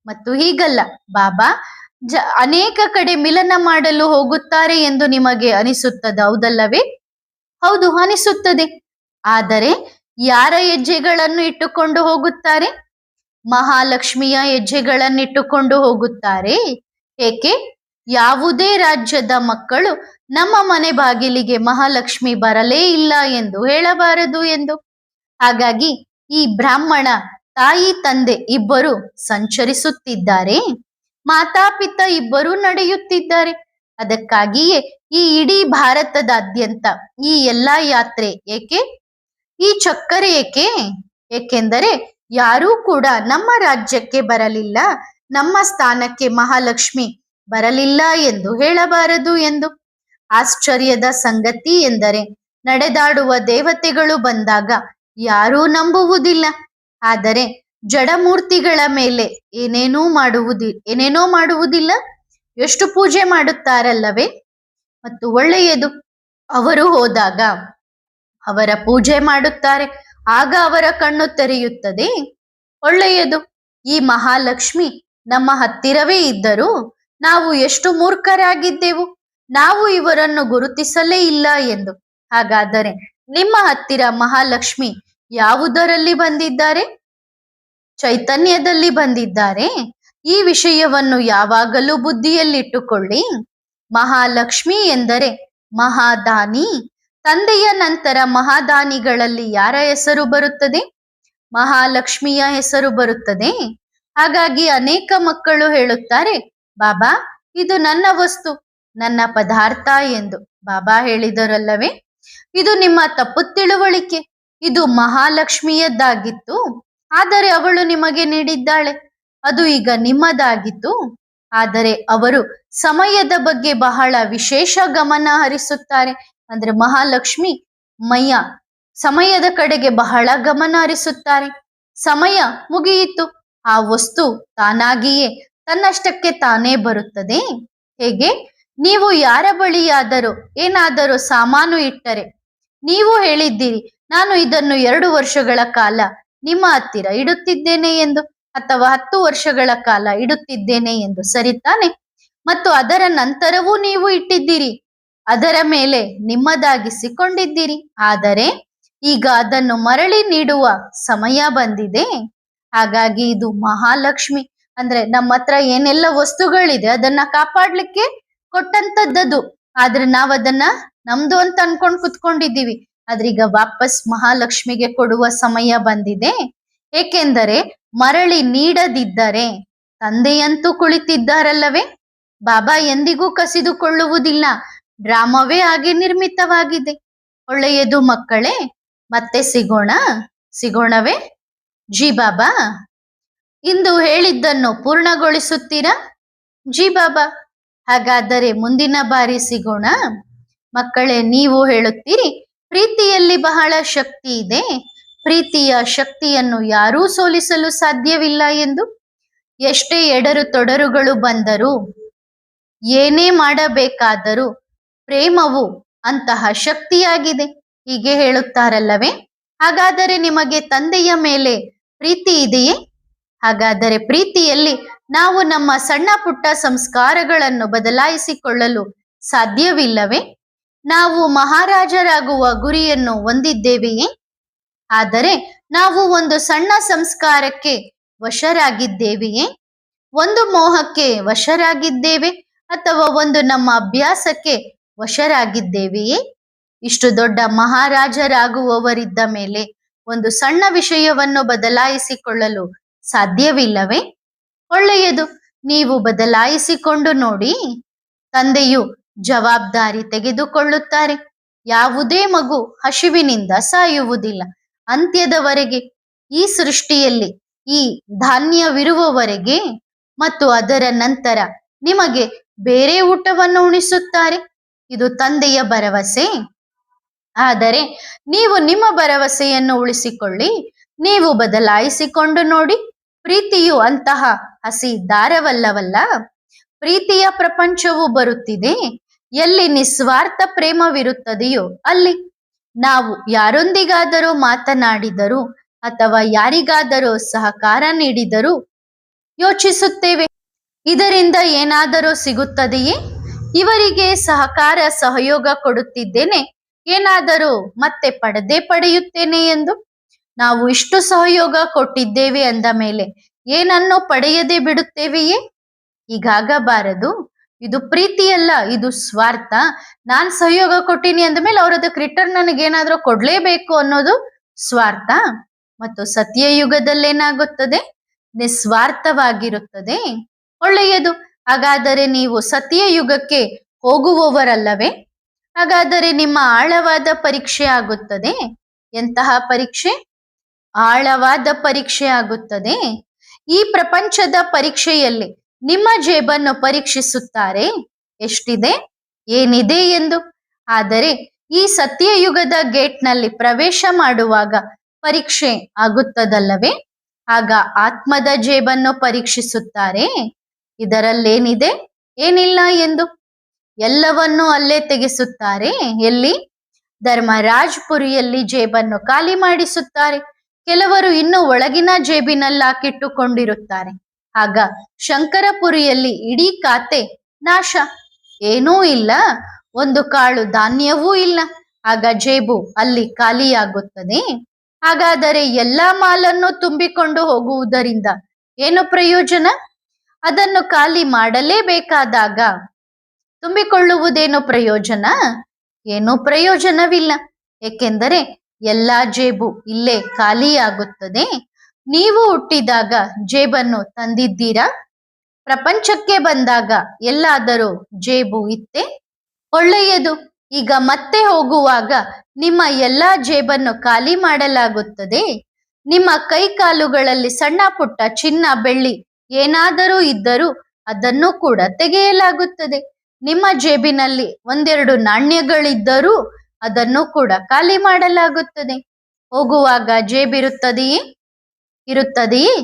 ಮತ್ತು ಹೀಗಲ್ಲ, ಬಾಬಾ ಅನೇಕ ಕಡೆ ಮಿಲನ ಮಾಡಲು ಹೋಗುತ್ತಾರೆ ಎಂದು ನಿಮಗೆ ಅನಿಸುತ್ತದೆ, ಹೌದಲ್ಲವೇ? ಹೌದು, ಅನಿಸುತ್ತದೆ. ಆದರೆ ಯಾರ ಹೆಜ್ಜೆಗಳನ್ನು ಇಟ್ಟುಕೊಂಡು ಹೋಗುತ್ತಾರೆ? ಮಹಾಲಕ್ಷ್ಮಿಯ ಹೆಜ್ಜೆಗಳನ್ನಿಟ್ಟುಕೊಂಡು ಹೋಗುತ್ತಾರೆ. ಏಕೆ? ಯಾವುದೇ ರಾಜ್ಯದ ಮಕ್ಕಳು ನಮ್ಮ ಮನೆ ಬಾಗಿಲಿಗೆ ಮಹಾಲಕ್ಷ್ಮಿ ಬರಲೇ ಇಲ್ಲ ಎಂದು ಹೇಳಬಾರದು ಎಂದು. ಹಾಗಾಗಿ ಈ ಬ್ರಾಹ್ಮಣ ತಾಯಿ ತಂದೆ ಇಬ್ಬರು ಸಂಚರಿಸುತ್ತಿದ್ದಾರೆ, ಮಾತಾಪಿತ ಇಬ್ಬರು ನಡೆಯುತ್ತಿದ್ದಾರೆ. ಅದಕ್ಕಾಗಿಯೇ ಈ ಇಡೀ ಭಾರತದಾದ್ಯಂತ ಈ ಎಲ್ಲಾ ಯಾತ್ರೆ ಏಕೆ? ಈ ಚಕ್ಕರ ಏಕೆ? ಏಕೆಂದರೆ ಯಾರೂ ಕೂಡ ನಮ್ಮ ರಾಜ್ಯಕ್ಕೆ ಬರಲಿಲ್ಲ, ನಮ್ಮ ಸ್ಥಾನಕ್ಕೆ ಮಹಾಲಕ್ಷ್ಮಿ ಬರಲಿಲ್ಲ ಎಂದು ಹೇಳಬಾರದು ಎಂದು. ಆಶ್ಚರ್ಯದ ಸಂಗತಿ ಎಂದರೆ ನಡೆದಾಡುವ ದೇವತೆಗಳು ಬಂದಾಗ ಯಾರೂ ನಂಬುವುದಿಲ್ಲ. ಆದರೆ ಜಡಮೂರ್ತಿಗಳ ಮೇಲೆ ಏನೇನೋ ಮಾಡುವುದಿಲ್ಲ, ಎಷ್ಟು ಪೂಜೆ ಮಾಡುತ್ತಾರಲ್ಲವೇ? ಮತ್ತು ಒಳ್ಳೆಯದು. ಅವರು ಹೋದಾಗ ಅವರ ಪೂಜೆ ಮಾಡುತ್ತಾರೆ, ಆಗ ಅವರ ಕಣ್ಣು ತೆರೆಯುತ್ತದೆ. ಒಳ್ಳೆಯದು. ಈ ಮಹಾಲಕ್ಷ್ಮಿ ನಮ್ಮ ಹತ್ತಿರವೇ ಇದ್ದರೂ ನಾವು ಎಷ್ಟು ಮೂರ್ಖರಾಗಿದ್ದೆವು, ನಾವು ಇವರನ್ನು ಗುರುತಿಸಲೇ ಇಲ್ಲ ಎಂದು. ಹಾಗಾದರೆ ನಿಮ್ಮ ಹತ್ತಿರ ಮಹಾಲಕ್ಷ್ಮಿ ಯಾವುದರಲ್ಲಿ ಬಂದಿದ್ದಾರೆ? ಚೈತನ್ಯದಲ್ಲಿ ಬಂದಿದ್ದಾರೆ. ಈ ವಿಷಯವನ್ನು ಯಾವಾಗಲೂ ಬುದ್ಧಿಯಲ್ಲಿಟ್ಟುಕೊಳ್ಳಿ. ಮಹಾಲಕ್ಷ್ಮಿ ಎಂದರೆ ಮಹಾದಾನಿ. ತಂದೆಯ ನಂತರ ಮಹಾದಾನಿಗಳಲ್ಲಿ ಯಾರ ಹೆಸರು ಬರುತ್ತದೆ? ಮಹಾಲಕ್ಷ್ಮಿಯ ಹೆಸರು ಬರುತ್ತದೆ. ಹಾಗಾಗಿ ಅನೇಕ ಮಕ್ಕಳು ಹೇಳುತ್ತಾರೆ, ಬಾಬಾ ಇದು ನನ್ನ ವಸ್ತು, ನನ್ನ ಪದಾರ್ಥ ಎಂದು. ಬಾಬಾ ಹೇಳಿದರಲ್ಲವೇ, ಇದು ನಿಮ್ಮ ತಪ್ಪು ತಿಳುವಳಿಕೆ. ಇದು ಮಹಾಲಕ್ಷ್ಮಿಯದ್ದಾಗಿತ್ತು, ಆದರೆ ಅವಳು ನಿಮಗೆ ನೀಡಿದ್ದಾಳೆ. ಅದು ಈಗ ನಿಮ್ಮದಾಗಿತ್ತು. ಆದರೆ ಅವರು ಸಮಯದ ಬಗ್ಗೆ ಬಹಳ ವಿಶೇಷ ಗಮನ ಹರಿಸುತ್ತಾರೆ. ಅಂದ್ರೆ ಮಹಾಲಕ್ಷ್ಮಿ ಸಮಯದ ಕಡೆಗೆ ಬಹಳ ಗಮನ ಹರಿಸುತ್ತಾರೆ. ಸಮಯ ಮುಗಿಯಿತು, ಆ ವಸ್ತು ತಾನಾಗಿಯೇ ತನ್ನಷ್ಟಕ್ಕೆ ತಾನೇ ಬರುತ್ತದೆ. ಹೇಗೆ? ನೀವು ಯಾರ ಬಳಿಯಾದರೂ ಏನಾದರೂ ಸಾಮಾನು ಇಟ್ಟರೆ ನೀವು ಹೇಳಿದ್ದೀರಿ, ನಾನು ಇದನ್ನು 2 ವರ್ಷಗಳ ಕಾಲ ನಿಮ್ಮ ಹತ್ತಿರ ಇಡುತ್ತಿದ್ದೇನೆ ಎಂದು, ಅಥವಾ 10 ವರ್ಷಗಳ ಕಾಲ ಇಡುತ್ತಿದ್ದೇನೆ ಎಂದು, ಸರಿ ತಾನೆ? ಮತ್ತು ಅದರ ನಂತರವೂ ನೀವು ಇಟ್ಟಿದ್ದೀರಿ, ಅದರ ಮೇಲೆ ನಿಮ್ಮದಾಗಿಸಿಕೊಂಡಿದ್ದೀರಿ. ಆದರೆ ಈಗ ಅದನ್ನು ಮರಳಿ ನೀಡುವ ಸಮಯ ಬಂದಿದೆ. ಹಾಗಾಗಿ ಇದು ಮಹಾಲಕ್ಷ್ಮಿ. ಅಂದ್ರೆ ನಮ್ಮ ಹತ್ರ ಏನೆಲ್ಲ ವಸ್ತುಗಳಿದೆ ಅದನ್ನ ಕಾಪಾಡ್ಲಿಕ್ಕೆ ಕೊಟ್ಟಂತದ್ದದು. ಆದ್ರೆ ನಾವ್ ಅದನ್ನ ನಮ್ದು ಅಂತ ಅನ್ಕೊಂಡ್ ಕುತ್ಕೊಂಡಿದ್ದೀವಿ. ಆದ್ರೆ ಈಗ ವಾಪಸ್ ಮಹಾಲಕ್ಷ್ಮಿಗೆ ಕೊಡುವ ಸಮಯ ಬಂದಿದೆ. ಏಕೆಂದರೆ ಮರಳಿ ನೀಡದಿದ್ದರೆ ತಂದೆಯಂತೂ ಕುಳಿತಿದ್ದಾರಲ್ಲವೇ, ಬಾಬಾ ಎಂದಿಗೂ ಕಸಿದುಕೊಳ್ಳುವುದಿಲ್ಲ. ಡ್ರಾಮವೇ ಹಾಗೆ ನಿರ್ಮಿತವಾಗಿದೆ. ಒಳ್ಳೆಯದು ಮಕ್ಕಳೇ, ಮತ್ತೆ ಸಿಗೋಣವೇ? ಜಿ ಬಾಬಾ, ಇಂದು ಹೇಳಿದ್ದನ್ನು ಪೂರ್ಣಗೊಳಿಸುತ್ತೀರಾ? ಜಿ ಬಾಬಾ, ಹಾಗಾದರೆ ಮುಂದಿನ ಬಾರಿ ಸಿಗೋಣ. ಮಕ್ಕಳೇ, ನೀವು ಹೇಳುತ್ತೀರಿ ಪ್ರೀತಿಯಲ್ಲಿ ಬಹಳ ಶಕ್ತಿ ಇದೆ, ಪ್ರೀತಿಯ ಶಕ್ತಿಯನ್ನು ಯಾರೂ ಸೋಲಿಸಲು ಸಾಧ್ಯವಿಲ್ಲ ಎಂದು. ಎಷ್ಟೇ ಎಡರು ತೊಡರುಗಳು ಬಂದರೂ, ಏನೇ ಮಾಡಬೇಕಾದರೂ ಪ್ರೇಮವು ಅಂತಹ ಶಕ್ತಿಯಾಗಿದೆ, ಹೀಗೆ ಹೇಳುತ್ತಾರಲ್ಲವೇ? ಹಾಗಾದರೆ ನಿಮಗೆ ತಂದೆಯ ಮೇಲೆ ಪ್ರೀತಿ ಇದೆಯೇ? ಹಾಗಾದರೆ ಪ್ರೀತಿಯಲ್ಲಿ ನಾವು ನಮ್ಮ ಸಣ್ಣ ಪುಟ್ಟ ಸಂಸ್ಕಾರಗಳನ್ನು ಬದಲಾಯಿಸಿಕೊಳ್ಳಲು ಸಾಧ್ಯವಿಲ್ಲವೇ? ನಾವು ಮಹಾರಾಜರಾಗುವ ಗುರಿಯನ್ನು ಹೊಂದಿದ್ದೇವೆಯೇ? ಆದರೆ ನಾವು ಒಂದು ಸಣ್ಣ ಸಂಸ್ಕಾರಕ್ಕೆ ವಶರಾಗಿದ್ದೇವೆಯೇ? ಒಂದು ಮೋಹಕ್ಕೆ ವಶರಾಗಿದ್ದೇವೆ, ಅಥವಾ ಒಂದು ನಮ್ಮ ಅಭ್ಯಾಸಕ್ಕೆ ವಶರಾಗಿದ್ದೇವೆಯೇ? ಇಷ್ಟು ದೊಡ್ಡ ಮಹಾರಾಜರಾಗುವವರಿದ್ದ ಮೇಲೆ ಒಂದು ಸಣ್ಣ ವಿಷಯವನ್ನು ಬದಲಾಯಿಸಿಕೊಳ್ಳಲು ಸಾಧ್ಯವಿಲ್ಲವೇ? ಒಳ್ಳೆಯದು, ನೀವು ಬದಲಾಯಿಸಿಕೊಂಡು ನೋಡಿ. ತಂದೆಯು ಜವಾಬ್ದಾರಿ ತೆಗೆದುಕೊಳ್ಳುತ್ತಾರೆ. ಯಾವುದೇ ಮಗು ಹಸಿವಿನಿಂದ ಸಾಯುವುದಿಲ್ಲ. ಅಂತ್ಯದವರೆಗೆ, ಈ ಸೃಷ್ಟಿಯಲ್ಲಿ ಈ ಧಾನ್ಯವಿರುವವರೆಗೆ ಮತ್ತು ಅದರ ನಂತರ ನಿಮಗೆ ಬೇರೆ ಊಟವನ್ನು ಉಣಿಸುತ್ತಾರೆ. ಇದು ತಂದೆಯ ಭರವಸೆ. ಆದರೆ ನೀವು ನಿಮ್ಮ ಭರವಸೆಯನ್ನು ಉಳಿಸಿಕೊಳ್ಳಿ, ನೀವು ಬದಲಾಯಿಸಿಕೊಂಡು ನೋಡಿ. ಪ್ರೀತಿಯು ಅಂತಹ ಹಸಿ ದಾರವಲ್ಲವಲ್ಲ. ಪ್ರೀತಿಯ ಪ್ರಪಂಚವು ಬರುತ್ತಿದೆ. ಎಲ್ಲಿ ನಿಸ್ವಾರ್ಥ ಪ್ರೇಮವಿರುತ್ತದೆಯೋ ಅಲ್ಲಿ ನಾವು ಯಾರೊಂದಿಗಾದರೂ ಮಾತನಾಡಿದರೂ ಅಥವಾ ಯಾರಿಗಾದರೂ ಸಹಕಾರ ನೀಡಿದರೂ ಯೋಚಿಸುತ್ತೇವೆ, ಇದರಿಂದ ಏನಾದರೂ ಸಿಗುತ್ತದೆಯೇ? ಇವರಿಗೆ ಸಹಯೋಗ ಕೊಡುತ್ತಿದ್ದೇನೆ, ಏನಾದರೂ ಮತ್ತೆ ಪಡೆಯುತ್ತೇನೆ ಎಂದು. ನಾವು ಇಷ್ಟು ಸಹಯೋಗ ಕೊಟ್ಟಿದ್ದೇವೆ ಅಂದ ಮೇಲೆ ಏನನ್ನು ಪಡೆಯದೆ ಬಿಡುತ್ತೇವೆಯೇ? ಹೀಗಾಗಬಾರದು. ಇದು ಪ್ರೀತಿಯಲ್ಲ, ಇದು ಸ್ವಾರ್ಥ. ನಾನ್ ಸಹಯೋಗ ಕೊಟ್ಟಿನಿ ಅಂದ ಮೇಲೆ ಅವ್ರ ಅದಕ್ಕೆ ರಿಟರ್ನ್ ನನಗೇನಾದ್ರೂ ಕೊಡ್ಲೇಬೇಕು ಅನ್ನೋದು ಸ್ವಾರ್ಥ. ಮತ್ತು ಸತ್ಯಯುಗದಲ್ಲೇನಾಗುತ್ತದೆ? ನಿಸ್ವಾರ್ಥವಾಗಿರುತ್ತದೆ. ಒಳ್ಳೆಯದು. ಹಾಗಾದರೆ ನೀವು ಸತ್ಯಯುಗಕ್ಕೆ ಹೋಗುವವರಲ್ಲವೇ? ಹಾಗಾದರೆ ನಿಮ್ಮ ಆಳವಾದ ಪರೀಕ್ಷೆ ಆಗುತ್ತದೆ. ಎಂತಹ ಪರೀಕ್ಷೆ? ಆಳವಾದ ಪರೀಕ್ಷೆ ಆಗುತ್ತದೆ. ಈ ಪ್ರಪಂಚದ ಪರೀಕ್ಷೆಯಲ್ಲಿ ನಿಮ್ಮ ಜೇಬನ್ನು ಪರೀಕ್ಷಿಸುತ್ತಾರೆ, ಎಷ್ಟಿದೆ, ಏನಿದೆ ಎಂದು. ಆದರೆ ಈ ಸತ್ಯಯುಗದ ಗೇಟ್ನಲ್ಲಿ ಪ್ರವೇಶ ಮಾಡುವಾಗ ಪರೀಕ್ಷೆ ಆಗುತ್ತದಲ್ಲವೇ? ಆಗ ಆತ್ಮದ ಜೇಬನ್ನು ಪರೀಕ್ಷಿಸುತ್ತಾರೆ. ಇದರಲ್ಲೇನಿದೆ, ಏನಿಲ್ಲ ಎಂದು ಎಲ್ಲವನ್ನೂ ಅಲ್ಲೇ ತೆಗೆಸುತ್ತಾರೆ. ಎಲ್ಲಿ? ಧರ್ಮರಾಜ್ಪುರಿಯಲ್ಲಿ ಜೇಬನ್ನು ಖಾಲಿ ಮಾಡಿಸುತ್ತಾರೆ. ಕೆಲವರು ಇನ್ನೂ ಒಳಗಿನ ಜೇಬಿನಲ್ಲಿ ಹಾಕಿಟ್ಟುಕೊಂಡಿರುತ್ತಾರೆ. ಆಗ ಶಂಕರಪುರಿಯಲ್ಲಿ ಇಡೀ ಖಾತೆ ನಾಶ. ಏನೂ ಇಲ್ಲ, ಒಂದು ಕಾಳು ಧಾನ್ಯವೂ ಇಲ್ಲ. ಆಗ ಜೇಬು ಅಲ್ಲಿ ಖಾಲಿಯಾಗುತ್ತದೆ. ಹಾಗಾದರೆ ಎಲ್ಲಾ ಮಾಲನ್ನು ತುಂಬಿಕೊಂಡು ಹೋಗುವುದರಿಂದ ಏನು ಪ್ರಯೋಜನ? ಅದನ್ನು ಖಾಲಿ ಮಾಡಲೇಬೇಕಾದಾಗ ತುಂಬಿಕೊಳ್ಳುವುದೇನು ಪ್ರಯೋಜನ? ಏನೂ ಪ್ರಯೋಜನವಿಲ್ಲ. ಏಕೆಂದರೆ ಎಲ್ಲಾ ಜೇಬು ಇಲ್ಲೇ ಖಾಲಿಯಾಗುತ್ತದೆ. ನೀವು ಹುಟ್ಟಿದಾಗ ಜೇಬನ್ನು ತಂದಿದ್ದೀರಾ? ಪ್ರಪಂಚಕ್ಕೆ ಬಂದಾಗ ಎಲ್ಲಾದರೂ ಜೇಬು ಇತ್ತೆ? ಒಳ್ಳೆಯದು. ಈಗ ಮತ್ತೆ ಹೋಗುವಾಗ ನಿಮ್ಮ ಎಲ್ಲಾ ಜೇಬನ್ನು ಖಾಲಿ ಮಾಡಲಾಗುತ್ತದೆ. ನಿಮ್ಮ ಕೈ ಕಾಲುಗಳಲ್ಲಿ ಸಣ್ಣ ಪುಟ್ಟ ಚಿನ್ನ ಬೆಳ್ಳಿ ಏನಾದರೂ ಇದ್ದರೂ ಅದನ್ನು ಕೂಡ ತೆಗೆಯಲಾಗುತ್ತದೆ. ನಿಮ್ಮ ಜೇಬಿನಲ್ಲಿ ಒಂದೆರಡು ನಾಣ್ಯಗಳಿದ್ದರೂ ಅದನ್ನು ಕೂಡ ಖಾಲಿ ಮಾಡಲಾಗುತ್ತದೆ. ಹೋಗುವಾಗ ಜೇಬಿರುತ್ತದೆಯೇ? ಇರುತ್ತದೆಯೇ?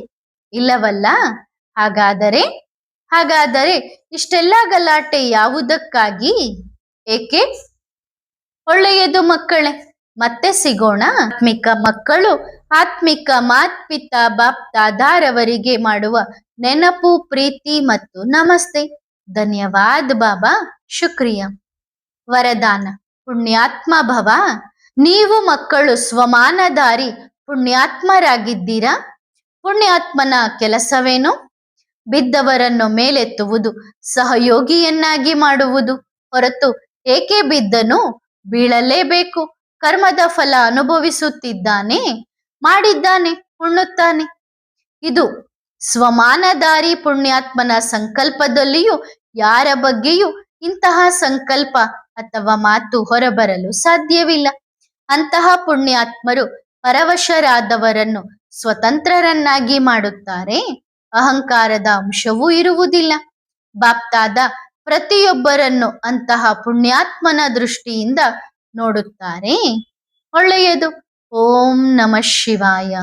ಇಲ್ಲವಲ್ಲ. ಹಾಗಾದರೆ ಇಷ್ಟೆಲ್ಲ ಗಲಾಟೆ ಯಾವುದಕ್ಕಾಗಿ? ಏಕೆ? ಒಳ್ಳೆಯದು ಮಕ್ಕಳೇ, ಮತ್ತೆ ಸಿಗೋಣ. ಆತ್ಮಿಕ ಮಕ್ಕಳು ಆತ್ಮಿಕ ಮಾತ್ಪಿತಾ ಬಾಪ್ ದಾದಾರವರಿಗೆ ಮಾಡುವ ನೆನಪು, ಪ್ರೀತಿ ಮತ್ತು ನಮಸ್ತೆ. ಧನ್ಯವಾದ ಬಾಬಾ, ಶುಕ್ರಿಯ. ವರದಾನ: ಪುಣ್ಯಾತ್ಮ ಭವ. ನೀವು ಮಕ್ಕಳು ಸ್ವಮಾನಧಾರಿ ಪುಣ್ಯಾತ್ಮರಾಗಿದ್ದೀರಾ. ಪುಣ್ಯಾತ್ಮನ ಕೆಲಸವೇನು? ಬಿದ್ದವರನ್ನು ಮೇಲೆತ್ತುವುದು, ಸಹಯೋಗಿಯನ್ನಾಗಿ ಮಾಡುವುದು. ಹೊರತು ಏಕೆ ಬಿದ್ದನು? ಬೀಳಲೇಬೇಕು. ಕರ್ಮದ ಫಲ ಅನುಭವಿಸುತ್ತಿದ್ದಾನೆ, ಮಾಡಿದ್ದಾನೆ, ಉಣ್ಣುತ್ತಾನೆ. ಇದು ಸ್ವಮಾನಧಾರಿ ಪುಣ್ಯಾತ್ಮನ ಸಂಕಲ್ಪದಲ್ಲಿಯೂ ಯಾರ ಬಗ್ಗೆಯೂ ಇಂತಹ ಸಂಕಲ್ಪ ಅಥವಾ ಮಾತು ಹೊರಬರಲು ಸಾಧ್ಯವಿಲ್ಲ. ಅಂತಹ ಪುಣ್ಯಾತ್ಮರು ಪರವಶರಾದವರನ್ನು ಸ್ವತಂತ್ರರನ್ನಾಗಿ ಮಾಡುತ್ತಾರೆ. ಅಹಂಕಾರದ ಅಂಶವೂ ಇರುವುದಿಲ್ಲ. ಬಾಪ್ತಾದ ಪ್ರತಿಯೊಬ್ಬರನ್ನು ಅಂತಹ ಪುಣ್ಯಾತ್ಮನ ದೃಷ್ಟಿಯಿಂದ ನೋಡುತ್ತಾರೆ. ಒಳ್ಳೆಯದು. ಓಂ ನಮಃ ಶಿವಾಯ.